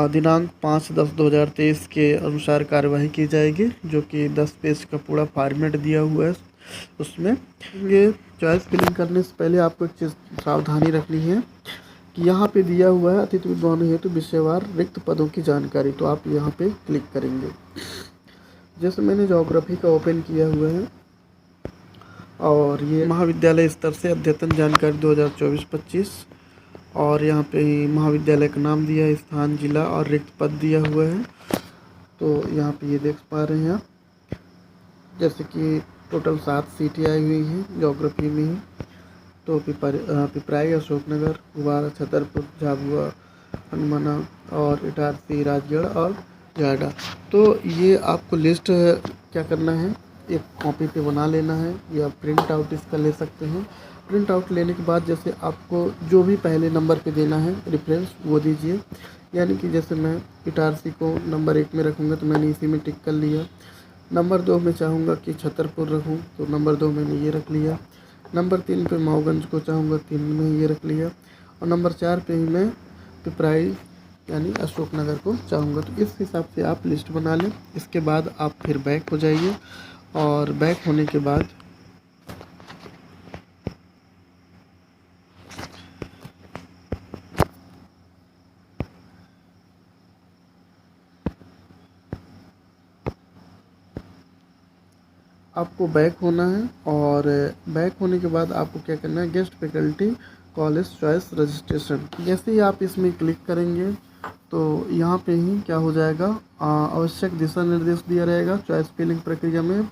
दिनांक 5/10/2023 के अनुसार कार्यवाही की जाएगी, जो कि 10 पेज का पूरा फॉर्मेट दिया हुआ है। उसमें ये चॉइस फिलिंग करने से पहले आपको एक चीज़ सावधानी रखनी है कि यहाँ पे दिया हुआ है अतिथि विद्वान हेतु विषयवार रिक्त पदों की जानकारी, तो आप यहाँ पे क्लिक करेंगे। जैसे मैंने ज्योग्राफी का ओपन किया हुआ है और ये महाविद्यालय स्तर से अद्यतन जानकारी 2024-25, और यहाँ पे महाविद्यालय का नाम दिया है, स्थान, जिला और रिक्त पद दिया हुआ है। तो यहाँ पे ये देख पा रहे हैं आप, जैसे कि टोटल 7 सीटें आई हुई हैं ज्योग्राफी में ही। तो पिपराई, अशोकनगर, कुवारा, छतरपुर, झाबुआ, हनुमाना और इटारसी, राजगढ़ और झाडा। तो ये आपको लिस्ट क्या करना है, एक कॉपी पे बना लेना है या प्रिंट आउट इसका ले सकते हैं। प्रिंट आउट लेने के बाद जैसे आपको जो भी पहले नंबर पे देना है रेफरेंस वो दीजिए। यानी कि जैसे मैं इटारसी को नंबर 1 में रखूँगा तो मैंने इसी में टिक कर लिया। नंबर 2 में चाहूँगा कि छतरपुर रखूँ तो नंबर 2 मैंने ये रख लिया। नंबर 3 पे मऊगंज को चाहूँगा 3 में ये रख लिया। और नंबर 4 पे ही मैं पिपराइच यानी अशोकनगर को चाहूँगा। तो इस हिसाब से आप लिस्ट बना लें। इसके बाद आप फिर बैक हो जाइए और बैक होने के बाद आपको बैक होना है। और बैक होने के बाद आपको क्या करना है, guest faculty college choice registration. जैसे ही आप इसमें क्लिक करेंगे तो यहाँ पे ही क्या हो जाएगा, आवश्यक दिशा निर्देश दिया रहेगा। चॉइस फिलिंग प्रक्रिया में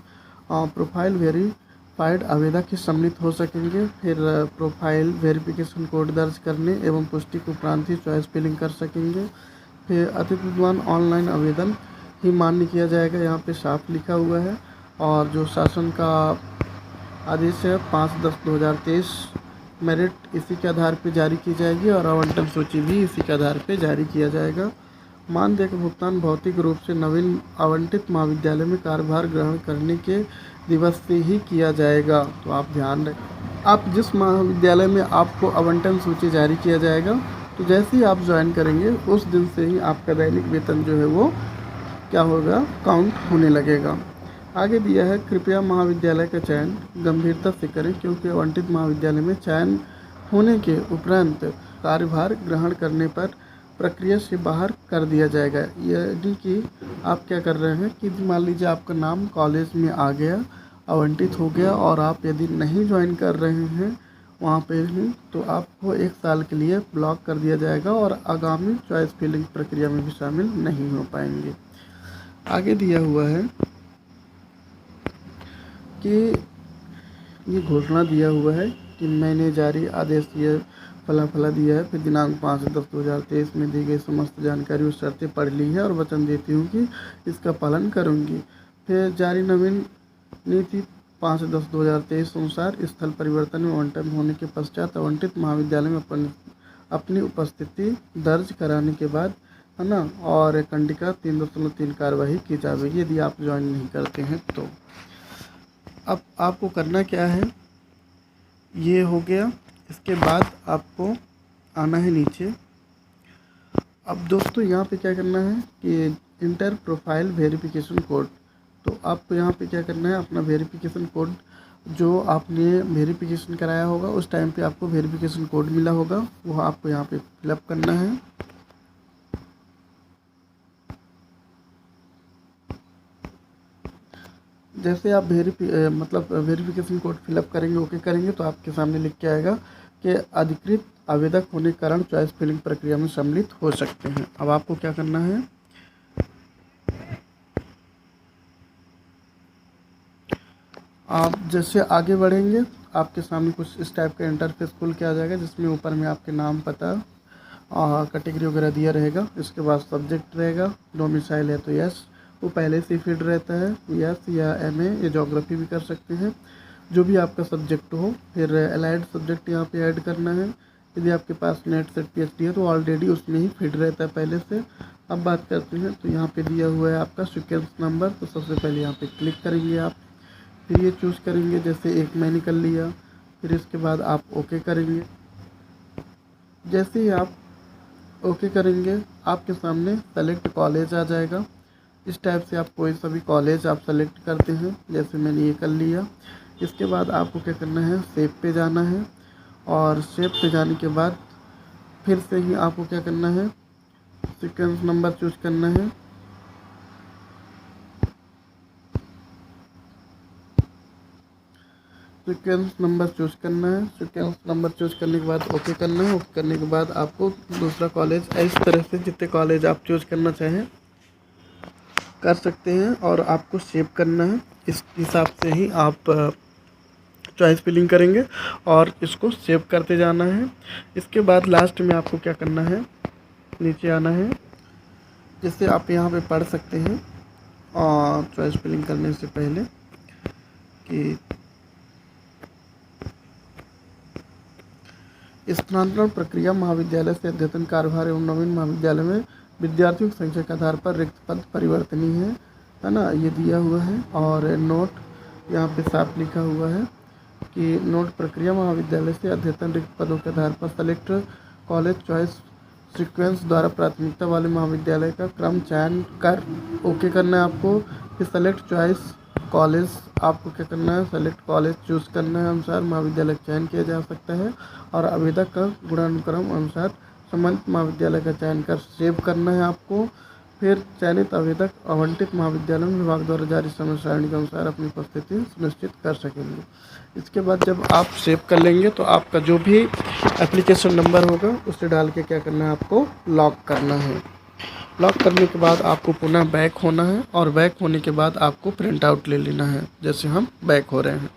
प्रोफाइल वेरीफाइड आवेदक ही सम्मिलित हो सकेंगे। फिर प्रोफाइल वेरिफिकेशन कोड दर्ज करने एवं पुष्टि के उपरांत ही चॉइस फिलिंग कर सकेंगे। फिर अतिथि विद्वान ऑनलाइन आवेदन ही मान्य किया जाएगा, यहाँ पे साफ लिखा हुआ है। और जो शासन का आदेश है 5/10/2023 मेरिट इसी के आधार पर जारी की जाएगी और आवंटन सूची भी इसी के आधार पर जारी किया जाएगा। मानदेय का भुगतान भौतिक रूप से नवीन आवंटित महाविद्यालय में कार्यभार ग्रहण करने के दिवस से ही किया जाएगा। तो आप ध्यान रखें, आप जिस महाविद्यालय में आपको आवंटन सूची जारी किया जाएगा तो जैसे ही आप ज्वाइन करेंगे उस दिन से ही आपका दैनिक वेतन जो है वो क्या होगा, काउंट होने लगेगा। आगे दिया है, कृपया महाविद्यालय का चयन गंभीरता से करें क्योंकि आवंटित महाविद्यालय में चयन होने के उपरांत कार्यभार ग्रहण करने पर प्रक्रिया से बाहर कर दिया जाएगा। यानी कि आप क्या कर रहे हैं कि मान लीजिए आपका नाम कॉलेज में आ गया, आवंटित हो गया और आप यदि नहीं ज्वाइन कर रहे हैं वहाँ पे ही, तो आपको 1 साल के लिए ब्लॉक कर दिया जाएगा और आगामी चॉइस फिलिंग प्रक्रिया में भी शामिल नहीं हो पाएंगे। आगे दिया हुआ है कि ये घोषणा दिया हुआ है कि मैंने जारी आदेश ये फला दिया है। फिर दिनांक 5/10/2023 में दी गई समस्त जानकारी और शर्तें पढ़ ली है और वचन देती हूँ कि इसका पालन करूँगी। फिर जारी नवीन नीति 5/10/2023 अनुसार स्थल परिवर्तन में आवंटन होने के पश्चात आवंटित महाविद्यालय में अपनी उपस्थिति दर्ज कराने के बाद, है ना, और कंडिका 3.3 कार्यवाही की जाएगी यदि आप ज्वाइन नहीं करते हैं तो। अब आपको करना क्या है, ये हो गया। इसके बाद आपको आना है नीचे। अब दोस्तों यहाँ पे क्या करना है कि इंटर प्रोफाइल वेरिफिकेशन कोड। तो आपको यहाँ पे क्या करना है, अपना वेरिफिकेशन कोड जो आपने वेरिफिकेशन कराया होगा उस टाइम पे आपको वेरिफिकेशन कोड मिला होगा वो आपको यहाँ पे फिलअप करना है। जैसे आप वेरिफिकेशन कोड फिलअप करेंगे, ओके करेंगे, तो आपके सामने लिख के आएगा कि अधिकृत आवेदक होने के कारण चॉइस फिलिंग प्रक्रिया में सम्मिलित हो सकते हैं। अब आपको क्या करना है, आप जैसे आगे बढ़ेंगे आपके सामने कुछ इस टाइप का इंटरफेस खुल के आ जाएगा जिसमें ऊपर में आपके नाम, पता और कैटेगरी वगैरह दिया रहेगा। इसके बाद सब्जेक्ट रहेगा, डोमिसाइल है तो यस, वो पहले से फिट रहता है, यस या एमए या ज्योग्राफी भी कर सकते हैं, जो भी आपका सब्जेक्ट हो। फिर अलाइड सब्जेक्ट यहाँ पे ऐड करना है। यदि आपके पास नेट सेट पीएचडी है तो ऑलरेडी उसमें ही फिट रहता है पहले से। अब बात करते हैं तो यहाँ पे दिया हुआ है आपका सीक्वेंस नंबर। तो सबसे पहले यहाँ पे क्लिक करेंगे आप, फिर ये चूज़ करेंगे, जैसे एक मैंने कर लिया। फिर इसके बाद आप ओके करेंगे। जैसे ही आप ओके करेंगे आपके सामने सेलेक्ट कॉलेज आ जाएगा। इस टाइप से आप कोई सा भी कॉलेज आप सेलेक्ट करते हैं, जैसे मैंने ये कर लिया। इसके बाद आपको क्या करना है, सेव पे जाना है और सेव पे जाने के बाद फिर से ही आपको क्या करना है, सीक्वेंस नंबर चूज करना है। सीक्वेंस नंबर चूज करना है। सीक्वेंस नंबर चूज करने के बाद ओके करना है। ओके करने के बाद आपको दूसरा कॉलेज इस तरह से जितने कॉलेज आप चूज करना चाहें कर सकते हैं और आपको सेव करना है। इस हिसाब से ही आप चॉइस फिलिंग करेंगे और इसको सेव करते जाना है। इसके बाद लास्ट में आपको क्या करना है, नीचे आना है, जिससे आप यहाँ पे पढ़ सकते हैं और चॉइस फिलिंग करने से पहले कि स्थानांतरण प्रक्रिया महाविद्यालय से अद्यतन कार्यभार एवं नवीन महाविद्यालय में विद्यार्थियों की संख्या के आधार पर रिक्त पद परिवर्तनीय है ना, ये दिया हुआ है। और नोट यहाँ पे साफ लिखा हुआ है कि नोट प्रक्रिया महाविद्यालय से अद्यतन रिक्त पदों के आधार पर सेलेक्ट कॉलेज चॉइस सीक्वेंस द्वारा प्राथमिकता वाले महाविद्यालय का क्रम चयन कर ओके करना है आपको। फिर सेलेक्ट चॉइस कॉलेज आपको क्या करना है, सेलेक्ट कॉलेज चूज़ करना है, अनुसार महाविद्यालय का चयन किया जा सकता है। और आवेदक का गुणानुक्रम अनुसार संबंधित महाविद्यालय का चयन कर सेव करना है आपको। फिर चयनित आवेदक आवंटित महाविद्यालय में विभाग द्वारा जारी समय सारणी के अनुसार अपनी उपस्थिति सुनिश्चित कर सकेंगे। इसके बाद जब आप सेव कर लेंगे तो आपका जो भी एप्लीकेशन नंबर होगा उसे डाल के क्या करना है, आपको लॉक करना है। लॉक करने के बाद आपको पुनः बैक होना है और बैक होने के बाद आपको प्रिंट आउट ले लेना है, जैसे हम बैक हो रहे हैं।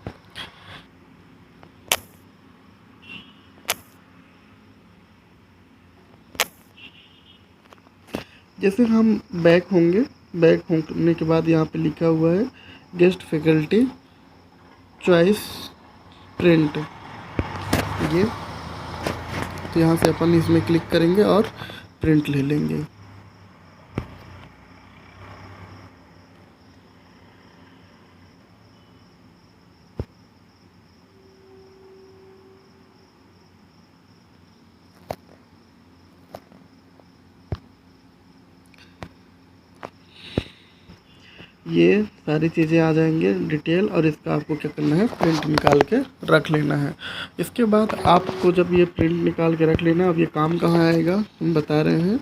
जैसे हम बैक होंगे, बैक होने के बाद यहाँ पे लिखा हुआ है गेस्ट फैकल्टी चॉइस प्रिंट, ये तो यहाँ से अपन इसमें क्लिक करेंगे और प्रिंट ले लेंगे। ये सारी चीज़ें आ जाएंगे डिटेल, और इसका आपको क्या करना है, प्रिंट निकाल के रख लेना है। इसके बाद आपको जब ये प्रिंट निकाल के रख लेना, अब ये काम कहाँ आएगा हम बता रहे हैं।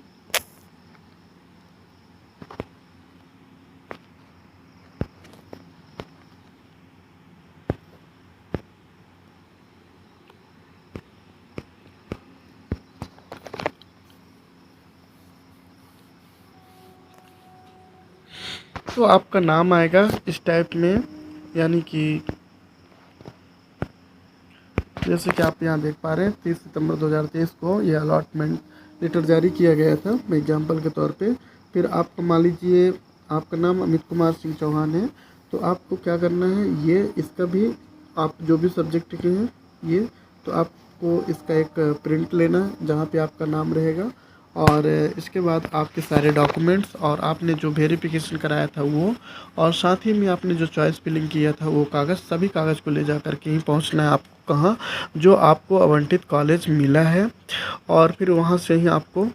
तो आपका नाम आएगा इस टाइप में, यानी कि जैसे कि आप यहाँ देख पा रहे हैं 30 सितंबर 2023 को ये अलॉटमेंट लेटर जारी किया गया था एग्जाम्पल के तौर पे। फिर आपको मान लीजिए आपका नाम अमित कुमार सिंह चौहान है, तो आपको क्या करना है, ये इसका भी आप जो भी सब्जेक्ट के हैं ये, तो आपको इसका एक प्रिंट लेना है जहाँ पे आपका नाम रहेगा। और इसके बाद आपके सारे डॉक्यूमेंट्स और आपने जो वेरिफिकेशन कराया था वो, और साथ ही में आपने जो चॉइस फिलिंग किया था वो कागज़, सभी कागज़ को ले जा कर के ही पहुँचना है आपको कहाँ, जो आपको आवंटित कॉलेज मिला है। और फिर वहाँ से ही आपको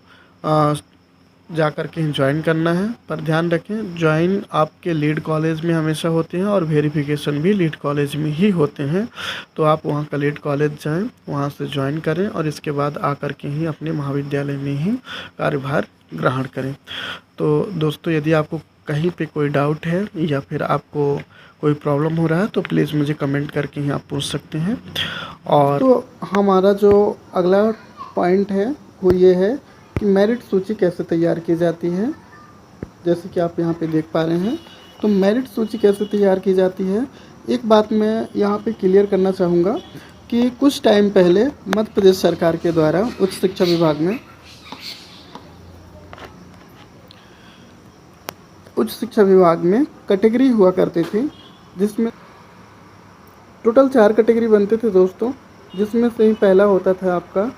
जा कर के ज्वाइन करना है। पर ध्यान रखें, ज्वाइन आपके लीड कॉलेज में हमेशा होते हैं और वेरिफिकेशन भी लीड कॉलेज में ही होते हैं। तो आप वहाँ का लीड कॉलेज जाएं, वहाँ से ज्वाइन करें और इसके बाद आकर के ही अपने महाविद्यालय में ही कार्यभार ग्रहण करें। तो दोस्तों, यदि आपको कहीं पे कोई डाउट है या फिर आपको कोई प्रॉब्लम हो रहा है तो प्लीज़ मुझे कमेंट करके ही आप पूछ सकते हैं। और तो हमारा जो अगला पॉइंट है वो ये है कि मेरिट सूची कैसे तैयार की जाती है। जैसे कि आप यहाँ पे देख पा रहे हैं, तो मेरिट सूची कैसे तैयार की जाती है, एक बात मैं यहाँ पे क्लियर करना चाहूँगा कि कुछ टाइम पहले मध्य प्रदेश सरकार के द्वारा उच्च शिक्षा विभाग में कैटेगरी हुआ करती थी, जिसमें टोटल 4 कैटेगरी बनते थे दोस्तों। जिसमें से ही पहला होता था आपका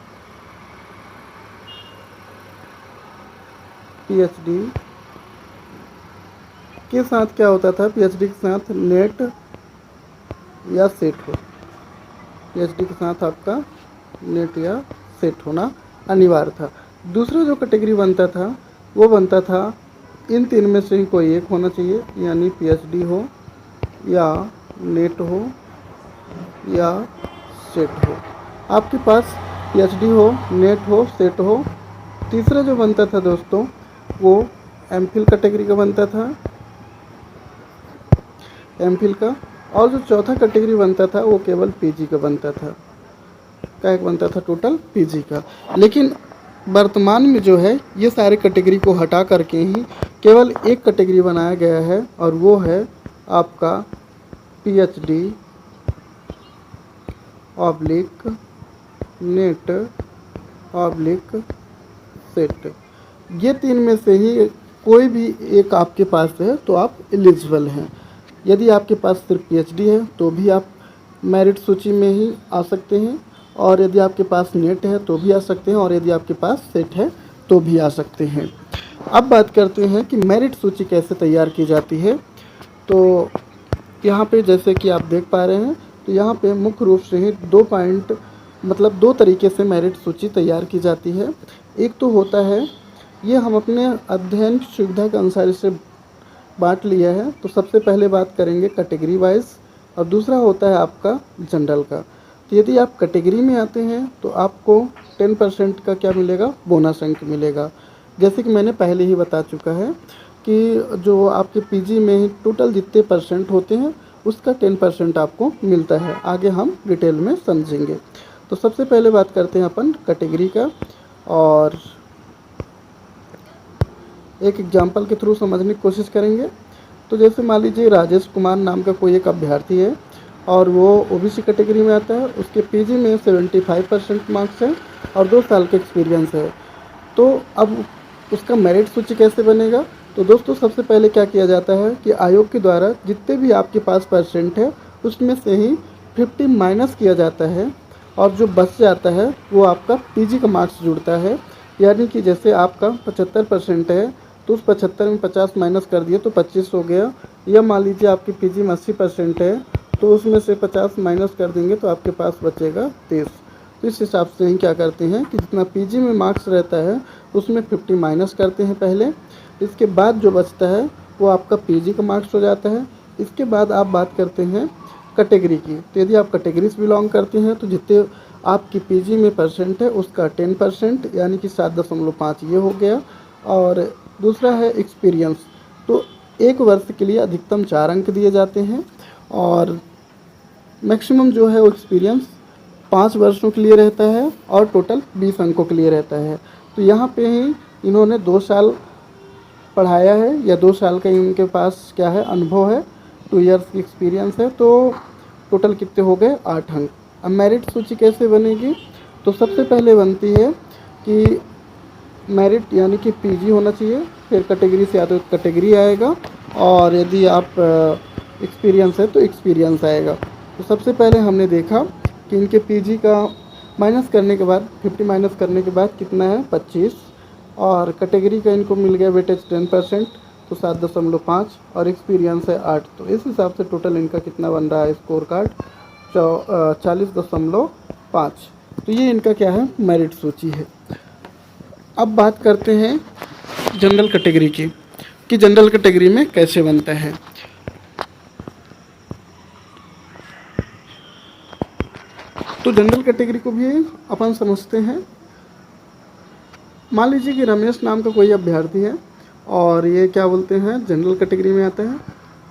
पीएचडी के साथ क्या होता था, पीएचडी के साथ नेट या सेट हो, पीएचडी के साथ आपका नेट या सेट होना अनिवार्य था। दूसरा जो कैटेगरी बनता था वो बनता था इन तीन में से ही कोई एक होना चाहिए, यानी पीएचडी हो या नेट हो या सेट हो। आपके पास पीएचडी हो, नेट हो, सेट हो। तीसरा जो बनता था दोस्तों वो एमफिल कैटेगरी का बनता था, एमफिल का। और जो चौथा कैटेगरी बनता था वो केवल पीजी का बनता था। क्या बनता था, टोटल पीजी का। लेकिन वर्तमान में जो है ये सारे कैटेगरी को हटा करके ही केवल एक कैटेगरी बनाया गया है, और वो है आपका PhD oblique net oblique set. ये 3 में से ही कोई भी एक आपके पास है तो आप एलिजिबल हैं। यदि आपके पास सिर्फ पीएचडी है तो भी आप मेरिट सूची में ही आ सकते हैं, और यदि आपके पास नेट है तो भी आ सकते हैं, और यदि आपके पास सेट है तो भी आ सकते हैं। अब बात करते हैं कि मेरिट सूची कैसे तैयार की जाती है। तो यहाँ पे जैसे कि आप देख पा रहे हैं, तो यहाँ पे मुख्य रूप से ही 2 पॉइंट मतलब 2 तरीके से मेरिट सूची तैयार की जाती है। एक तो होता है, ये हम अपने अध्ययन की सुविधा के अनुसार इसे बांट लिया है। तो सबसे पहले बात करेंगे कैटेगरी वाइज, और दूसरा होता है आपका जनरल का। तो यदि आप कैटेगरी में आते हैं तो आपको 10% का क्या मिलेगा, बोनस अंक मिलेगा। जैसे कि मैंने पहले ही बता चुका है कि जो आपके पीजी में ही टोटल जितने परसेंट होते हैं उसका 10% आपको मिलता है। आगे हम डिटेल में समझेंगे। तो सबसे पहले बात करते हैं अपन कैटेगरी का, और एक एग्जाम्पल के थ्रू समझने की कोशिश करेंगे। तो जैसे मान लीजिए राजेश कुमार नाम का कोई एक अभ्यर्थी है और वो ओबीसी कैटेगरी में आता है, उसके पीजी में 75% मार्क्स हैं और 2 साल का एक्सपीरियंस है। तो अब उसका मेरिट सूची कैसे बनेगा? तो दोस्तों सबसे पहले क्या किया जाता है कि आयोग के द्वारा जितने भी आपके पास परसेंट है उसमें से ही 50 माइनस किया जाता है, और जो बच जाता है वो आपका पीजी का मार्क्स जुड़ता है। यानी कि जैसे आपका 75% है तो उस 75 में 50 माइनस कर दिए तो 25 हो गया, या मान लीजिए आपकी पीजी में 80% है तो उसमें से 50 माइनस कर देंगे तो आपके पास बचेगा 30। तो इस हिसाब से ही क्या करते हैं कि जितना पीजी में मार्क्स रहता है उसमें 50 माइनस करते हैं पहले, इसके बाद जो बचता है वो आपका पीजी का मार्क्स हो जाता है। इसके बाद आप बात करते हैं कैटेगरी की। तो यदि आप कैटेगरी से बिलोंग करते हैं तो जितने आपकी पीजी में परसेंट है उसका 10% यानी कि 7.5 ये हो गया। और दूसरा है एक्सपीरियंस। तो 1 वर्ष के लिए अधिकतम 4 अंक दिए जाते हैं, और मैक्सिमम जो है वो एक्सपीरियंस 5 वर्षों के लिए रहता है और टोटल 20 अंकों के लिए रहता है। तो यहाँ पे ही इन्होंने 2 साल पढ़ाया है या 2 साल का इनके पास क्या है, अनुभव है, 2 इयर्स की एक्सपीरियंस है। तो टोटल कितने हो गए, 8 अंक। अब मेरिट सूची कैसे बनेगी? तो सबसे पहले बनती है कि मेरिट यानी कि पीजी होना चाहिए, फिर कैटेगरी से या तो कैटेगरी आएगा, और यदि आप एक्सपीरियंस है तो एक्सपीरियंस आएगा। तो सबसे पहले हमने देखा कि इनके पीजी का माइनस करने के बाद 50 माइनस करने के बाद कितना है, 25, और कैटेगरी का इनको मिल गया वेटेज 10% तो 7.5, और एक्सपीरियंस है 8। तो इस हिसाब से टोटल इनका कितना बन रहा है स्कोर कार्ड, 40.5। तो ये इनका क्या है, मेरिट सूची है। अब बात करते हैं जनरल कैटेगरी की, कि जनरल कैटेगरी में कैसे बनता है। तो जनरल कैटेगरी को भी अपन समझते हैं। मान लीजिए कि रमेश नाम का कोई अभ्यर्थी है और ये क्या बोलते हैं, जनरल कैटेगरी में आता है।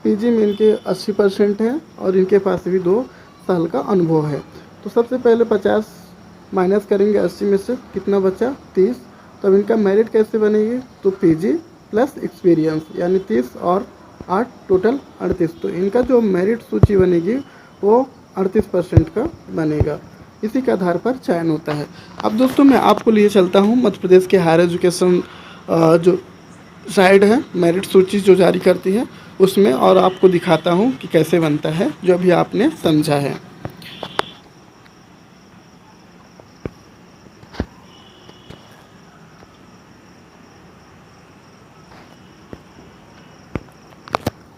पीजी में इनके 80% है और इनके पास भी 2 साल का अनुभव है। तो सबसे पहले 50 माइनस करेंगे 80 में से, कितना बचा, 30। तब इनका मेरिट कैसे बनेगी? तो पीजी प्लस एक्सपीरियंस यानी 30 और 8 टोटल 38। तो इनका जो मेरिट सूची बनेगी वो 38% का बनेगा। इसी के आधार पर चयन होता है। अब दोस्तों मैं आपको लिए चलता हूँ मध्य प्रदेश के हायर एजुकेशन जो साइड है, मेरिट सूची जो जारी करती है उसमें, और आपको दिखाता हूँ कि कैसे बनता है जो अभी आपने समझा है।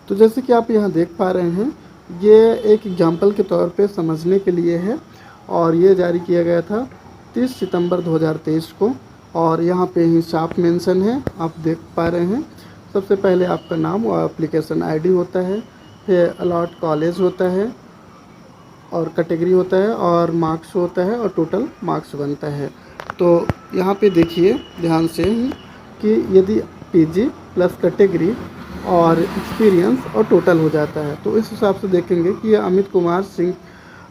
तो जैसे कि आप यहाँ देख पा रहे हैं, ये एक एग्जाम्पल के तौर पे समझने के लिए है, और ये जारी किया गया था 30 सितंबर 2023 को, और यहाँ पे ही साफ मेंशन है, आप देख पा रहे हैं। सबसे पहले आपका नाम और एप्लीकेशन आईडी होता है, फिर अलॉट कॉलेज होता है, और कैटेगरी होता है, और मार्क्स होता है, और टोटल मार्क्स बनता है। तो यहाँ पे देखिए ध्यान से कि यदि पीजी प्लस कैटेगरी और एक्सपीरियंस और टोटल हो जाता है, तो इस हिसाब से देखेंगे कि ये अमित कुमार सिंह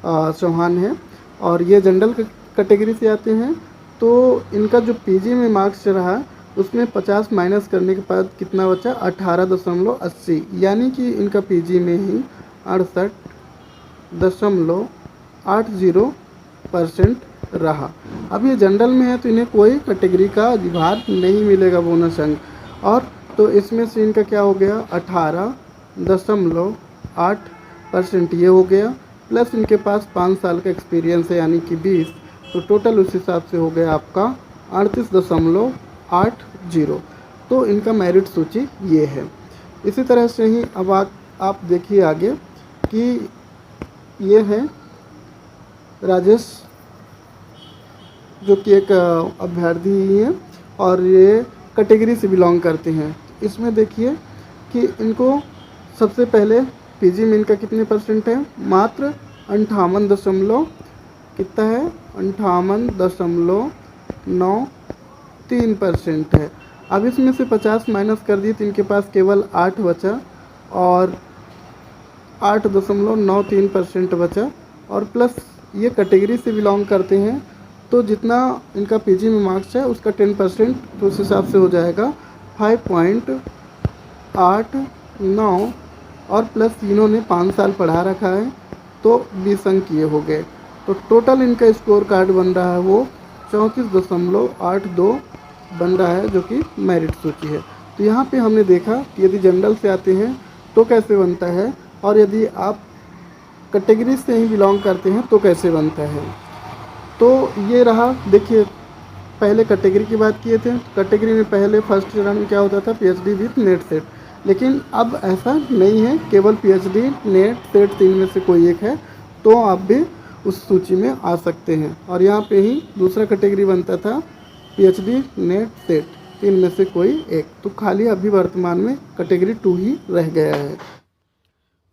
चौहान है और ये जनरल कैटेगरी से आते हैं। तो इनका जो पीजी में मार्क्स रहा उसमें 50 माइनस करने के बाद कितना बचा, 18.80, यानी कि इनका पीजी में ही 68.80% रहा। अब ये जनरल में है तो इन्हें कोई कैटेगरी का अधिभार नहीं मिलेगा बोनस अंक। और तो इसमें से इनका क्या हो गया 18.8% ये हो गया, प्लस इनके पास 5 साल का एक्सपीरियंस है यानी कि 20, तो टोटल उस हिसाब से हो गया आपका 38.80। तो इनका मेरिट सूची ये है। इसी तरह से ही अब आप देखिए आगे कि ये है राजेश जो कि एक अभ्यर्थी ही है और ये कैटेगरी से बिलोंग करते हैं। इसमें देखिए कि इनको सबसे पहले पीजी में इनका कितने परसेंट है, मात्र 58 दशमलव कितना है 58.93% है। अब इसमें से 50 माइनस कर दिए तो इनके पास केवल 8 बचा और 8.93% बचा। और प्लस ये कैटेगरी से बिलोंग करते हैं तो जितना इनका पीजी में मार्क्स है उसका 10% तो उस हिसाब से हो जाएगा 5.89 और प्लस इन्होंने 5 साल पढ़ा रखा है तो 20 अंक ये हो गए। तो टोटल इनका स्कोर कार्ड बन रहा है वो 34.82 बन रहा है जो कि मेरिट सूची है। तो यहाँ पे हमने देखा कि यदि जनरल से आते हैं तो कैसे बनता है और यदि आप कैटेगरी से ही बिलोंग करते हैं तो कैसे बनता है। तो ये रहा, देखिए पहले कैटेगरी की बात किए थे। कैटेगरी में पहले फर्स्ट चरण में क्या होता था पीएचडी विथ नेट सेट, लेकिन अब ऐसा नहीं है, केवल पीएचडी नेट सेट 3 में से कोई एक है तो आप भी उस सूची में आ सकते हैं। और यहाँ पे ही दूसरा कैटेगरी बनता था पीएचडी नेट सेट 3 में से कोई एक, तो खाली अभी वर्तमान में कैटेगरी 2 ही रह गया है।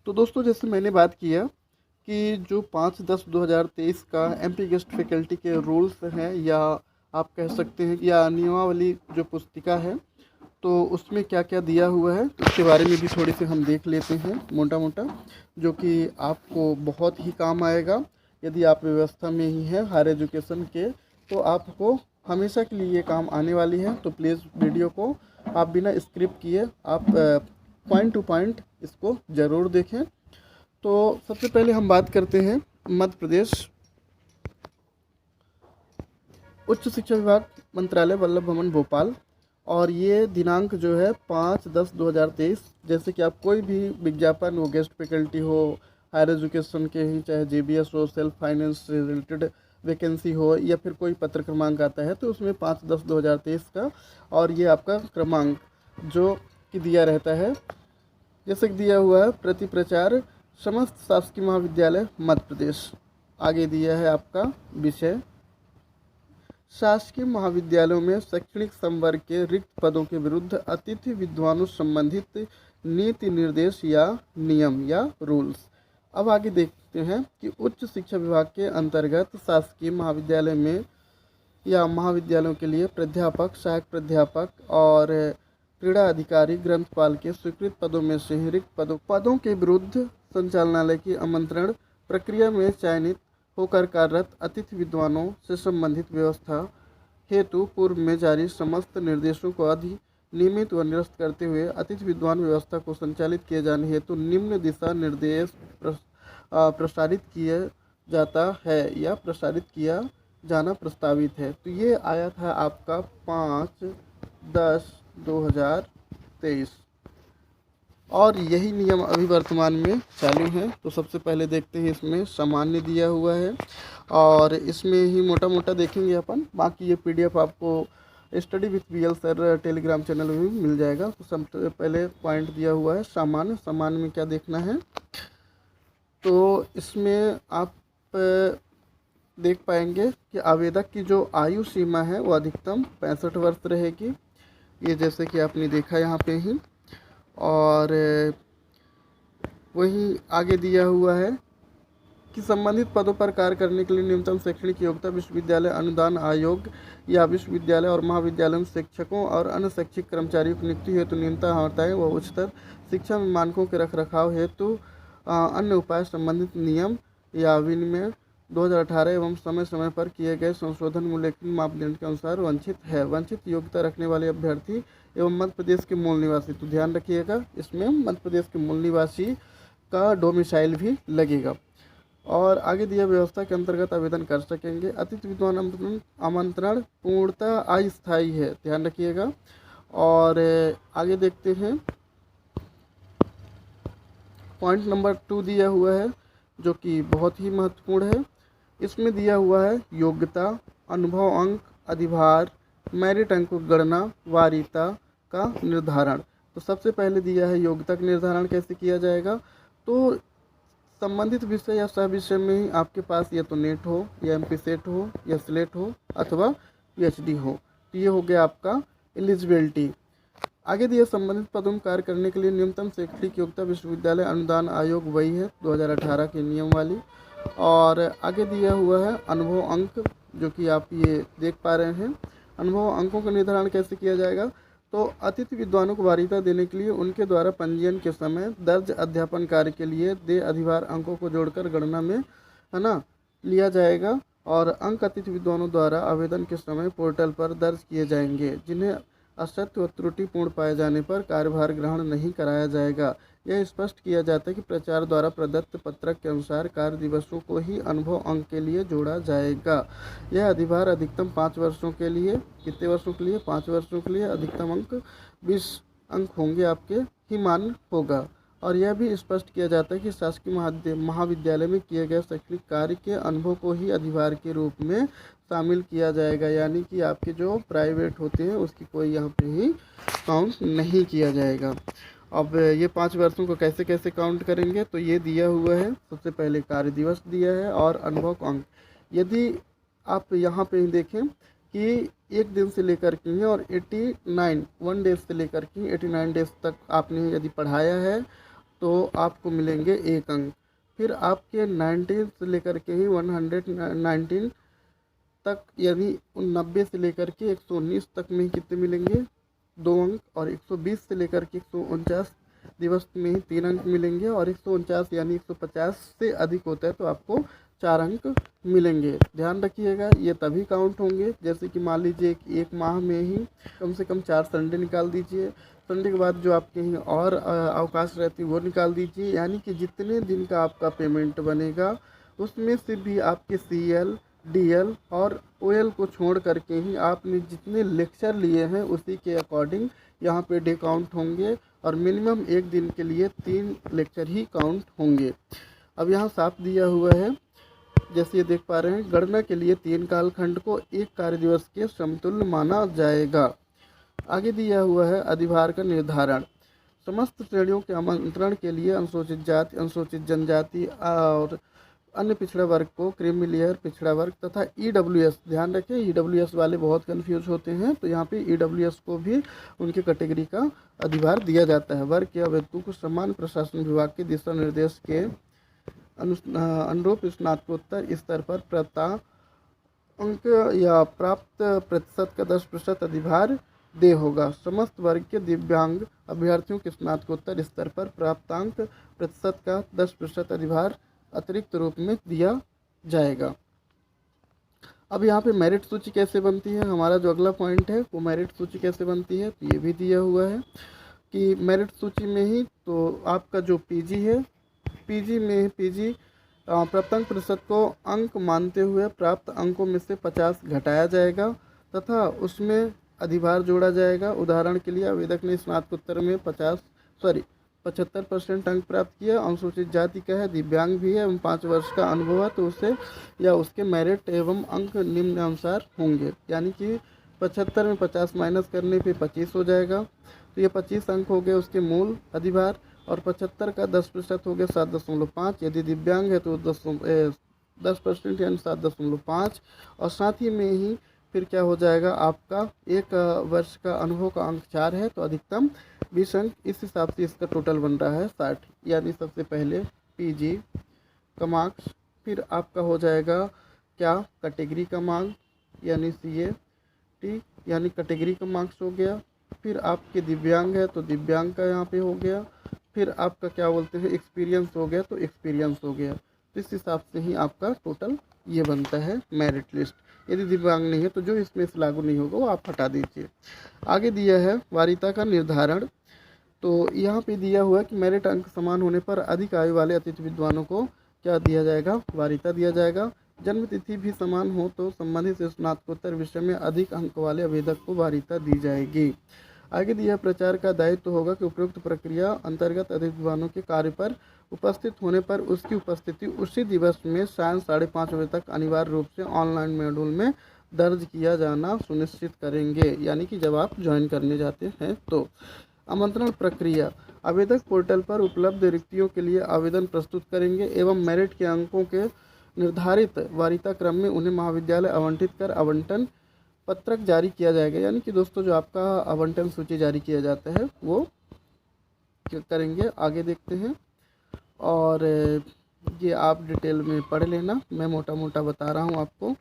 तो दोस्तों जैसे मैंने बात किया कि जो 5/10/2023 का एमपी गेस्ट फैकल्टी के रूल्स हैं या आप कह सकते हैं या नियमावली जो पुस्तिका है तो उसमें क्या क्या दिया हुआ है उसके बारे में भी थोड़ी सी हम देख लेते हैं मोटा मोटा, जो कि आपको बहुत ही काम आएगा। यदि आप व्यवस्था में ही हैं हायर एजुकेशन के तो आपको हमेशा के लिए ये काम आने वाली है। तो प्लीज़ वीडियो को आप बिना स्क्रिप्ट किए आप पॉइंट टू पॉइंट इसको ज़रूर देखें। तो सबसे पहले हम बात करते हैं मध्य प्रदेश उच्च शिक्षा विभाग मंत्रालय वल्लभ भवन भोपाल, और ये दिनांक जो है 5/10/2023। जैसे कि आप कोई भी विज्ञापन हो, गेस्ट फैकल्टी हो, हायर एजुकेशन के ही चाहे जेबीएस हो, सेल्फ फाइनेंस से रिलेटेड वैकेंसी हो या फिर कोई पत्र क्रमांक आता है तो उसमें 5/10/2023 का और ये आपका क्रमांक जो कि दिया रहता है जैसे कि दिया हुआ है प्रति प्रचार समस्त शासकीय महाविद्यालय मध्य प्रदेश। आगे दिया है आपका विषय शासकीय महाविद्यालयों में शैक्षणिक संवर्ग के रिक्त पदों के विरुद्ध अतिथि विद्वानों संबंधित नीति निर्देश या नियम या रूल्स। अब आगे देखते हैं कि उच्च शिक्षा विभाग के अंतर्गत शासकीय महाविद्यालय में या महाविद्यालयों के लिए प्राध्यापक, सहायक प्राध्यापक और क्रीड़ा अधिकारी, ग्रंथपाल के स्वीकृत पदों में से रिक्त पदों के विरुद्ध संचालनालय की आमंत्रण प्रक्रिया में चयनित होकर कार्यरत अतिथि विद्वानों से संबंधित व्यवस्था हेतु पूर्व में जारी समस्त निर्देशों को नियमित व निरस्त करते हुए अतिथि विद्वान व्यवस्था को संचालित किए जाने हेतु निम्न दिशा निर्देश प्रसारित किया जाता है या प्रसारित किया जाना प्रस्तावित है। तो ये आया था आपका 5/10/2023 और यही नियम अभी वर्तमान में चालू है। तो सबसे पहले देखते हैं इसमें सामान्य दिया हुआ है और इसमें ही मोटा मोटा देखेंगे अपन, बाकी ये पीडीएफ आपको study with BL sir Telegram channel में भी मिल जाएगा। तो सबसे पहले पॉइंट दिया हुआ है सामान्य। सामान्य में क्या देखना है तो इसमें आप देख पाएंगे कि आवेदक की जो आयु सीमा है वो अधिकतम 65 वर्ष रहेगी, ये जैसे कि आपने देखा यहाँ पे ही। और वहीं आगे दिया हुआ है कि संबंधित पदों पर कार्य करने के लिए न्यूनतम शैक्षणिक योग्यता विश्वविद्यालय अनुदान आयोग या विश्वविद्यालय और महाविद्यालय में शिक्षकों और अन्य शैक्षिक कर्मचारियों की नियुक्ति हेतु न्यूनतम आवश्यकताएं व उच्चतर शिक्षा में मानकों के रखरखाव हेतु अन्य उपाय संबंधित नियम या विनिमय 2018 एवं समय समय पर किए गए संशोधन मूल्यांकन मापदंड के अनुसार वंचित है। वंचित योग्यता रखने वाले अभ्यर्थी एवं मध्य प्रदेश के मूल निवासी, तो ध्यान रखिएगा इसमें मध्य प्रदेश के मूल निवासी का डोमिसाइल भी लगेगा। और आगे दिया व्यवस्था के अंतर्गत आवेदन कर सकेंगे। अतिथि विद्वान आमंत्रण पूर्णतः अस्थायी है, ध्यान रखिएगा। और आगे देखते हैं, पॉइंट नंबर 2 दिया हुआ है जो कि बहुत ही महत्वपूर्ण है। इसमें दिया हुआ है योग्यता, अनुभव अंक, अधिभार, मेरिट अंक गणना, वारीता का निर्धारण। तो सबसे पहले दिया है योग्यता का निर्धारण कैसे किया जाएगा। तो संबंधित विषय या सह विषय में ही आपके पास या तो नेट हो या एमपी सेट हो या स्लेट हो अथवा पीएचडी हो, तो ये हो गया आपका एलिजिबिलिटी। आगे दिए संबंधित पदों में कार्य करने के लिए न्यूनतम शैक्षणिक योग्यता विश्वविद्यालय अनुदान आयोग वही है 2018 के नियम वाली। और आगे दिया हुआ है अनुभव अंक, जो कि आप ये देख पा रहे हैं। अनुभव अंकों का निर्धारण कैसे किया जाएगा। तो अतिथि विद्वानों को वरीयता देने के लिए उनके द्वारा पंजीयन के समय दर्ज अध्यापन कार्य के लिए दे अधिभार अंकों को जोड़कर गणना में, है ना, लिया जाएगा। और अंक अतिथि विद्वानों द्वारा आवेदन के समय पोर्टल पर दर्ज किए जाएंगे, जिन्हें असत्य व त्रुटिपूर्ण पाए जाने पर कार्यभार ग्रहण नहीं कराया जाएगा। यह स्पष्ट किया जाता है कि प्राचार्य द्वारा प्रदत्त पत्रक के अनुसार कार्य दिवसों को ही अनुभव अंक के लिए जोड़ा जाएगा। यह अधिभार अधिकतम 5 वर्षों के लिए, कितने वर्षों के लिए, 5 वर्षों के लिए अधिकतम अंक 20 अंक होंगे आपके ही मान्य होगा। और यह भी स्पष्ट किया जाता है कि शासकीय महाविद्यालय में किए गए शैक्षणिक कार्य के अनुभव को ही अधिभार के रूप में शामिल किया जाएगा, यानी कि आपके जो प्राइवेट होते हैं उसकी कोई यहाँ पे ही काउंट नहीं किया जाएगा। अब ये 5 वर्षों को कैसे कैसे काउंट करेंगे, तो ये दिया हुआ है। सबसे पहले कार्य दिवस दिया है और अनुभव का अंक। यदि आप यहाँ पे देखें कि 1 दिन से लेकर के और 89 1 डेज से लेकर के 89 डेज तक आपने यदि पढ़ाया है तो आपको मिलेंगे 1 अंक। फिर आपके 19 से लेकर के ही 119 तक, यानी 90 से लेकर के 119 तक में कितने मिलेंगे, 2 अंक। और 120 से लेकर के 149 दिवस में ही 3 अंक मिलेंगे। और 149 यानी 150 से अधिक होता है तो आपको 4 अंक मिलेंगे। ध्यान रखिएगा, ये तभी काउंट होंगे जैसे कि मान लीजिए कि 1 माह में ही कम से कम 4 संडे निकाल दीजिए। संडे के बाद जो आपके ही और अवकाश रहती है वो निकाल दीजिए, यानी कि जितने दिन का आपका पेमेंट बनेगा उसमें से भी आपके CL, DL और OL को छोड़ करके ही आपने जितने लेक्चर लिए हैं उसी के अकॉर्डिंग यहाँ पे डे काउंट होंगे। और मिनिमम 1 दिन के लिए 3 लेक्चर ही काउंट होंगे। अब यहाँ साफ दिया हुआ है, जैसे ये देख पा रहे हैं, गणना के लिए 3 कालखंड को 1 कार्य दिवस के समतुल्य माना जाएगा। आगे दिया हुआ है अधिभार का निर्धारण। समस्त श्रेणियों के आमंत्रण के लिए अनुसूचित जाति, अनुसूचित जनजाति और अन्य पिछड़ा वर्ग को क्रीमी लेयर पिछड़ा वर्ग तथा EWS, ध्यान रखें EWS वाले बहुत कंफ्यूज होते हैं, तो यहाँ पे EWS को भी उनके कैटेगरी का अधिभार दिया जाता है। वर्ग के आवेदकों को समान प्रशासन विभाग के दिशा निर्देश के अनुरूप स्नातकोत्तर स्तर पर प्राप्त अंक या प्राप्त प्रतिशत का 10% अधिभार दे होगा। समस्त वर्ग के दिव्यांग अभ्यर्थियों के स्नातकोत्तर स्तर पर प्राप्तांक प्रतिशत का 10% अधिभार अतिरिक्त रूप में दिया जाएगा। अब यहाँ पे मेरिट सूची कैसे बनती है, हमारा जो अगला पॉइंट है वो मेरिट सूची कैसे बनती है, तो ये भी दिया हुआ है कि मेरिट सूची में ही तो आपका जो PG है, PG में PG प्राप्तांक प्रतिशत को अंक मानते हुए प्राप्त अंकों में से 50 घटाया जाएगा तथा उसमें अधिभार जोड़ा जाएगा। उदाहरण के लिए आवेदक ने स्नातकोत्तर में 75% अंक प्राप्त किया, अनुसूचित जाति का है, दिव्यांग भी है एवं 5 वर्ष का अनुभव है, तो उसे या उसके मेरिट एवं अंक निम्नानुसार होंगे। यानी कि 75 में 50 माइनस करने पे 25 हो जाएगा, तो ये 25 अंक हो गए उसके मूल अधिभार। और 75 का 10% हो गया 7.5। यदि दिव्यांग है तो 10% यानी 7.5। और साथ ही में ही फिर क्या हो जाएगा, आपका 1 वर्ष का अनुभव का अंक 4 है तो अधिकतम 20 अंक। इस हिसाब से इसका टोटल बन रहा है 60। यानी सबसे पहले PG का मार्क्स, फिर आपका हो जाएगा क्या, कैटेगरी का मार्क्स यानी CAT यानी कैटेगरी का मार्क्स हो गया। फिर आपके दिव्यांग है तो दिव्यांग का यहाँ पे हो गया। फिर आपका क्या बोलते हैं एक्सपीरियंस हो गया तो एक्सपीरियंस हो गया। तो इस हिसाब से ही आपका टोटल ये बनता है मेरिट लिस्ट। यदि दिव्यांग नहीं है तो जो इसमें से लागू नहीं होगा वो आप हटा दीजिए। आगे दिया है वारीता का निर्धारण। तो यहाँ पे दिया हुआ है कि मेरिट अंक समान होने पर अधिक आयु वाले अतिथि विद्वानों को क्या दिया जाएगा, वारिता दिया जाएगा। जन्म तिथि भी समान हो तो संबंधित स्नातकोत्तर विषय में अधिक अंक वाले आवेदक को वारिता दी जाएगी। आगे दिया प्रचार का दायित्व तो होगा कि उपयुक्त प्रक्रिया अंतर्गत अधिक विद्वानों के कार्य पर उपस्थित होने पर उसकी उपस्थिति उसी दिवस में सायं 5:30 बजे तक अनिवार्य रूप से ऑनलाइन मॉड्यूल में दर्ज किया जाना सुनिश्चित करेंगे, यानी कि जब आप ज्वाइन करने जाते हैं तो। आमंत्रण प्रक्रिया, आवेदक पोर्टल पर उपलब्ध रिक्तियों के लिए आवेदन प्रस्तुत करेंगे एवं मेरिट के अंकों के निर्धारित वारिता क्रम में उन्हें महाविद्यालय आवंटित कर आवंटन पत्रक जारी किया जाएगा। यानी कि दोस्तों जो आपका आवंटन सूची जारी किया जाता है वो करेंगे। आगे देखते हैं, और ये आप डिटेल में पढ़ लेना, मैं मोटा मोटा बता रहा हूँ आपको।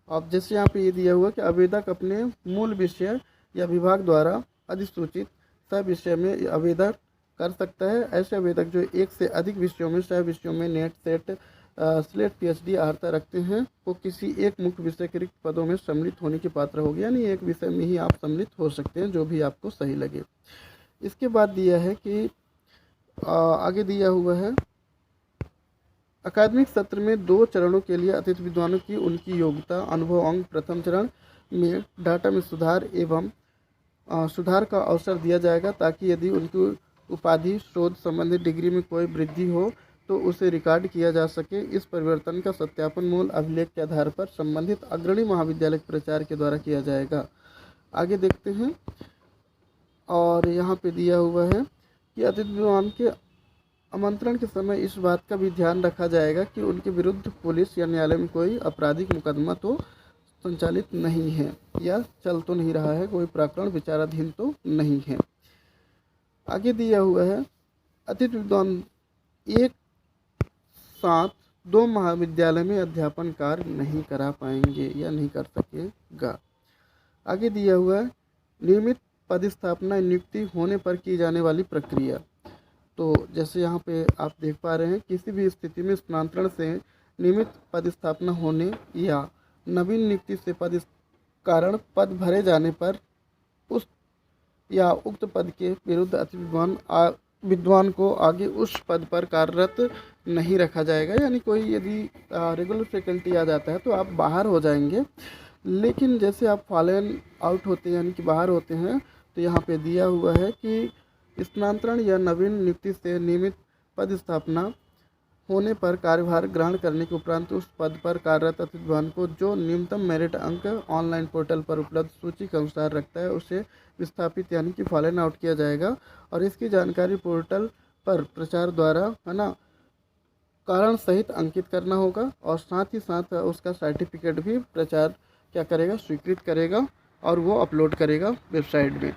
अब जैसे यहाँ पे ये दिया हुआ कि आवेदक अपने मूल विषय या विभाग द्वारा अधिसूचित सह विषय में आवेदन कर सकता है। ऐसे आवेदक जो एक से अधिक विषयों में सह विषयों में नेट सेट स्लेट पीएचडी अर्हता रखते हैं वो किसी एक मुख्य विषय के रिक्त पदों में सम्मिलित होने के पात्र होगी। यानी एक विषय में ही आप सम्मिलित हो सकते हैं, जो भी आपको सही लगे। इसके बाद दिया है कि आगे दिया हुआ है अकादमिक सत्र में 2 चरणों के लिए अतिथि विद्वानों की उनकी योग्यता अनुभव अंक प्रथम चरण में डाटा में सुधार एवं सुधार का अवसर दिया जाएगा, ताकि यदि उनकी उपाधि शोध संबंधित डिग्री में कोई वृद्धि हो तो उसे रिकॉर्ड किया जा सके। इस परिवर्तन का सत्यापन मूल अभिलेख के आधार पर संबंधित अग्रणी महाविद्यालय के प्रचार के द्वारा किया जाएगा। आगे देखते हैं, और यहाँ पे दिया हुआ है कि अतिथि विद्वान के आमंत्रण के समय इस बात का भी ध्यान रखा जाएगा कि उनके विरुद्ध पुलिस या न्यायालय में कोई आपराधिक मुकदमा तो संचालित नहीं है या चल तो नहीं रहा है, कोई प्रकरण विचाराधीन तो नहीं है। आगे दिया हुआ है अतिथि विद्वान एक साथ 2 महाविद्यालय में अध्यापन कार्य नहीं करा पाएंगे या नहीं कर सकेगा। आगे दिया हुआ है नियमित पदस्थापना नियुक्ति होने पर की जाने वाली प्रक्रिया। तो जैसे यहाँ पे आप देख पा रहे हैं, किसी भी स्थिति में स्थानांतरण से नियमित पदस्थापना होने या नवीन नियुक्ति से कारण पद भरे जाने पर उस या उक्त पद के विरुद्ध अतिथि विद्वान को आगे उस पद पर कार्यरत नहीं रखा जाएगा। यानी कोई यदि रेगुलर फैकल्टी आ जाता है तो आप बाहर हो जाएंगे, लेकिन जैसे आप फॉलन आउट होते हैं यानी कि बाहर होते हैं तो यहाँ पे दिया हुआ है कि स्थानांतरण या नवीन नियुक्ति से नियमित पद स्थापना होने पर कार्यभार ग्रहण करने के उपरांत उस पद पर कार्यरत अतिथि विद्वान को जो न्यूनतम मेरिट अंक ऑनलाइन पोर्टल पर उपलब्ध सूची के अनुसार रखता है उसे विस्थापित यानी कि फॉलन आउट किया जाएगा। और इसकी जानकारी पोर्टल पर प्रचार द्वारा है ना कारण सहित अंकित करना होगा, और साथ ही साथ उसका सर्टिफिकेट भी प्रचार क्या करेगा, स्वीकृत करेगा और वो अपलोड करेगा वेबसाइट में।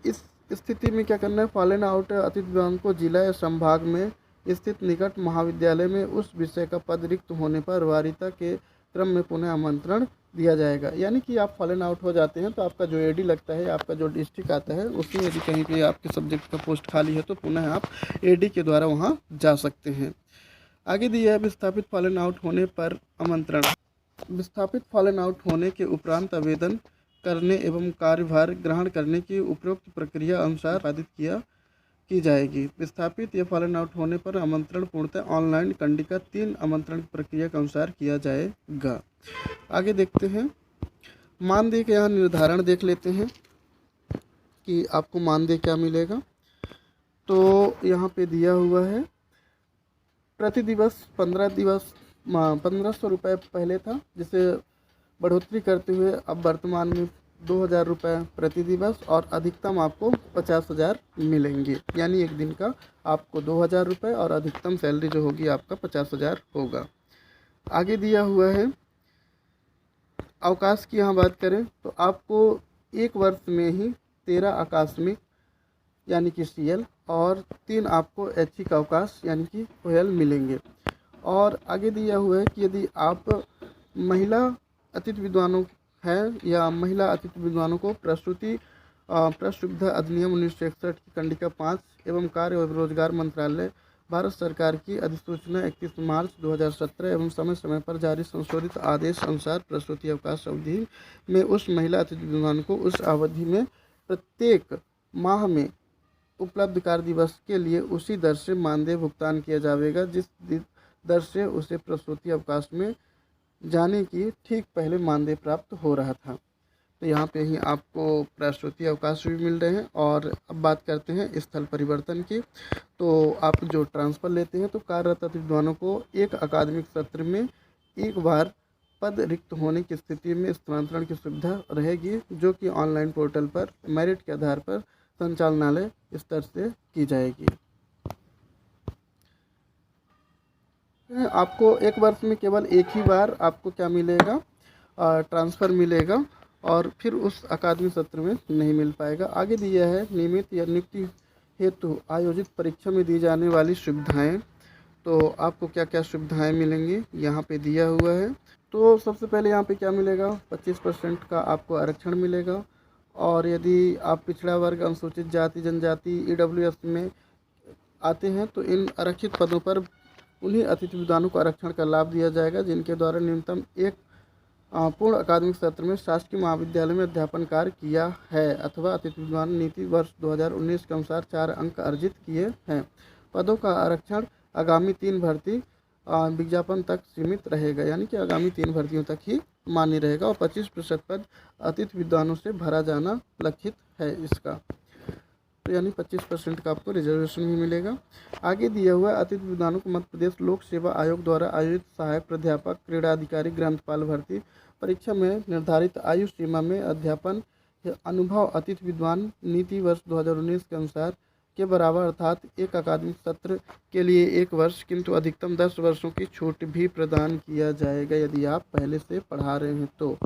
इस स्थिति में क्या करना है, फॉलन आउट अतिथि विद्वान को जिला या संभाग में स्थित निकट महाविद्यालय में उस विषय का पद रिक्त होने पर वारिता के क्रम में पुनः आमंत्रण दिया जाएगा। यानी कि आप फॉलन आउट हो जाते हैं तो आपका जो एडी लगता है, आपका जो डिस्ट्रिक्ट आता है, उसमें यदि कहीं पे आपके सब्जेक्ट का पोस्ट खाली है तो पुनः आप एडी के द्वारा वहाँ जा सकते हैं। आगे दिया है विस्थापित फॉलन आउट होने पर आमंत्रण। विस्थापित फॉलन आउट होने के उपरांत आवेदन करने एवं कार्यभार ग्रहण करने की उपरोक्त प्रक्रिया अनुसार साधित की जाएगी। विस्थापित या फॉलन आउट होने पर आमंत्रण पूर्णतः ऑनलाइन कंडिका 3 आमंत्रण प्रक्रिया के अनुसार किया जाएगा। आगे देखते हैं, मानदेय के यहाँ निर्धारण देख लेते हैं कि आपको मानदेय क्या मिलेगा। तो यहाँ पे दिया हुआ है प्रति दिवस 1500 रुपये पहले था, जिसे बढ़ोतरी करते हुए अब वर्तमान में 2000 रुपये प्रति दिवस और अधिकतम आपको 50,000 मिलेंगे। यानी एक दिन का आपको 2000 रुपये और अधिकतम सैलरी जो होगी आपका 50,000 होगा। आगे दिया हुआ है अवकाश की यहाँ बात करें तो आपको एक वर्ष में ही 13 आकस्मिक यानी कि CL और 3 आपको ऐच्छिक अवकाश यानी कि OL मिलेंगे। और आगे दिया हुआ है कि यदि आप महिला अतिथि विद्वानों है या महिला अतिथि विद्वानों को प्रसुविधा अधिनियम 1961 की कंडिका 5 एवं कार्य एवं रोजगार मंत्रालय भारत सरकार की अधिसूचना 31 मार्च 2017 एवं समय समय पर जारी संशोधित आदेश अनुसार प्रसूति अवकाश अवधि में उस महिला अतिथि विद्वान को उस अवधि में प्रत्येक माह में उपलब्ध कार्य दिवस के लिए उसी दर से मानदेय भुगतान किया जाएगा जिस दर से उसे प्रसूति अवकाश में जाने की ठीक पहले मानदेय प्राप्त हो रहा था। तो यहाँ पे ही आपको प्रसूति अवकाश भी मिल रहे हैं। और अब बात करते हैं स्थल परिवर्तन की। तो आप जो ट्रांसफ़र लेते हैं तो कार्यरत विद्वानों को एक अकादमिक सत्र में एक बार पद रिक्त होने की स्थिति में स्थानांतरण की सुविधा रहेगी, जो कि ऑनलाइन पोर्टल पर मेरिट के आधार पर संचालनालय स्तर से की जाएगी। आपको एक वर्ष में केवल एक ही बार आपको क्या मिलेगा, ट्रांसफ़र मिलेगा, और फिर उस अकादमिक सत्र में नहीं मिल पाएगा। आगे दिया है नियमित या नियुक्ति हेतु आयोजित परीक्षा में दी जाने वाली सुविधाएं। तो आपको क्या क्या सुविधाएं मिलेंगी यहाँ पे दिया हुआ है। तो सबसे पहले यहाँ पे क्या मिलेगा, 25% का आपको आरक्षण मिलेगा। और यदि आप पिछड़ा वर्ग, अनुसूचित जाति जनजाति, EWS में आते हैं तो इन आरक्षित पदों पर उन्हीं अतिथि विद्वानों को आरक्षण का लाभ दिया जाएगा जिनके द्वारा न्यूनतम एक पूर्ण अकादमिक सत्र में शासकीय महाविद्यालय में अध्यापन कार्य किया है अथवा अतिथि विद्वान नीति वर्ष 2019 के अनुसार 4 अंक अर्जित किए हैं। पदों का आरक्षण आगामी 3 भर्ती विज्ञापन तक सीमित रहेगा, यानी कि आगामी 3 भर्तियों तक ही मान्य रहेगा। और 25% पद अतिथि विद्वानों से भरा जाना लक्षित है इसका। तो यानी 25% का आपको रिजर्वेशन भी मिलेगा। आगे दिया हुआ अतिथि विद्वानों को मध्य प्रदेश लोक सेवा आयोग द्वारा आयोजित सहायक प्राध्यापक, क्रीड़ा अधिकारी, ग्रंथपाल भर्ती परीक्षा में निर्धारित आयु सीमा में अध्यापन अनुभव अतिथि विद्वान नीति वर्ष 2019 के अनुसार के बराबर, अर्थात एक अकादमिक सत्र के लिए 1 वर्ष किंतु अधिकतम 10 वर्षों की छूट भी प्रदान किया जाएगा यदि आप पहले से पढ़ा रहे हैं तो।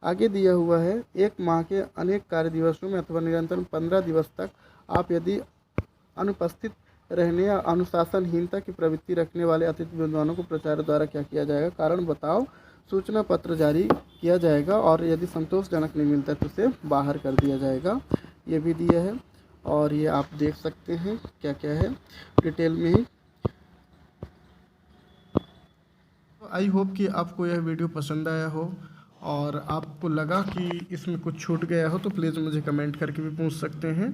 आगे दिया हुआ है 1 माह के अनेक कार्य दिवसों में अथवा निरंतर 15 दिवस तक आप यदि अनुपस्थित रहने या अनुशासनहीनता की प्रवृत्ति रखने वाले अतिथि विद्वानों को प्राचार्य द्वारा क्या किया जाएगा, कारण बताओ सूचना पत्र जारी किया जाएगा। और यदि संतोषजनक नहीं मिलता तो उसे बाहर कर दिया जाएगा, ये भी दिया है। और ये आप देख सकते हैं क्या क्या है डिटेल में ही। आई होप कि आपको यह वीडियो पसंद आया हो और आपको लगा कि इसमें कुछ छूट गया हो तो प्लीज़ मुझे कमेंट करके भी पूछ सकते हैं।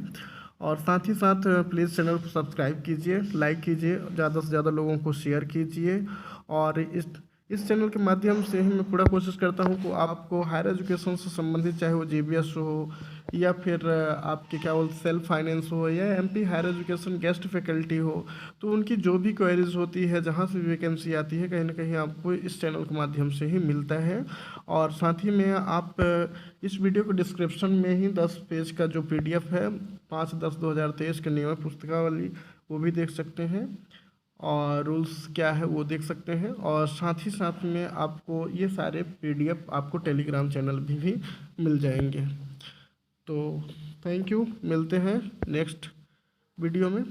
और साथ ही साथ प्लीज़ चैनल को सब्सक्राइब कीजिए, लाइक कीजिए, ज़्यादा से ज़्यादा लोगों को शेयर कीजिए। और इस चैनल के माध्यम से ही मैं पूरा कोशिश करता हूँ कि आपको हायर एजुकेशन से संबंधित, चाहे वो GBS हो या फिर आपके क्या बोलते सेल्फ फाइनेंस हो या MP higher education guest faculty हो, तो उनकी जो भी क्वेरीज होती है, जहाँ से वैकेंसी आती है, कहीं ना कहीं आपको इस चैनल के माध्यम से ही मिलता है। और साथ ही में आप इस वीडियो को डिस्क्रिप्शन में ही 10 पेज का जो PDF है 5/10/2023 के नियम पुस्तकावली वो भी देख सकते हैं, और रूल्स क्या है वो देख सकते हैं। और साथ ही साथ में आपको ये सारे PDF आपको टेलीग्राम चैनल भी मिल जाएंगे। तो थैंक यू, मिलते हैं नेक्स्ट वीडियो में।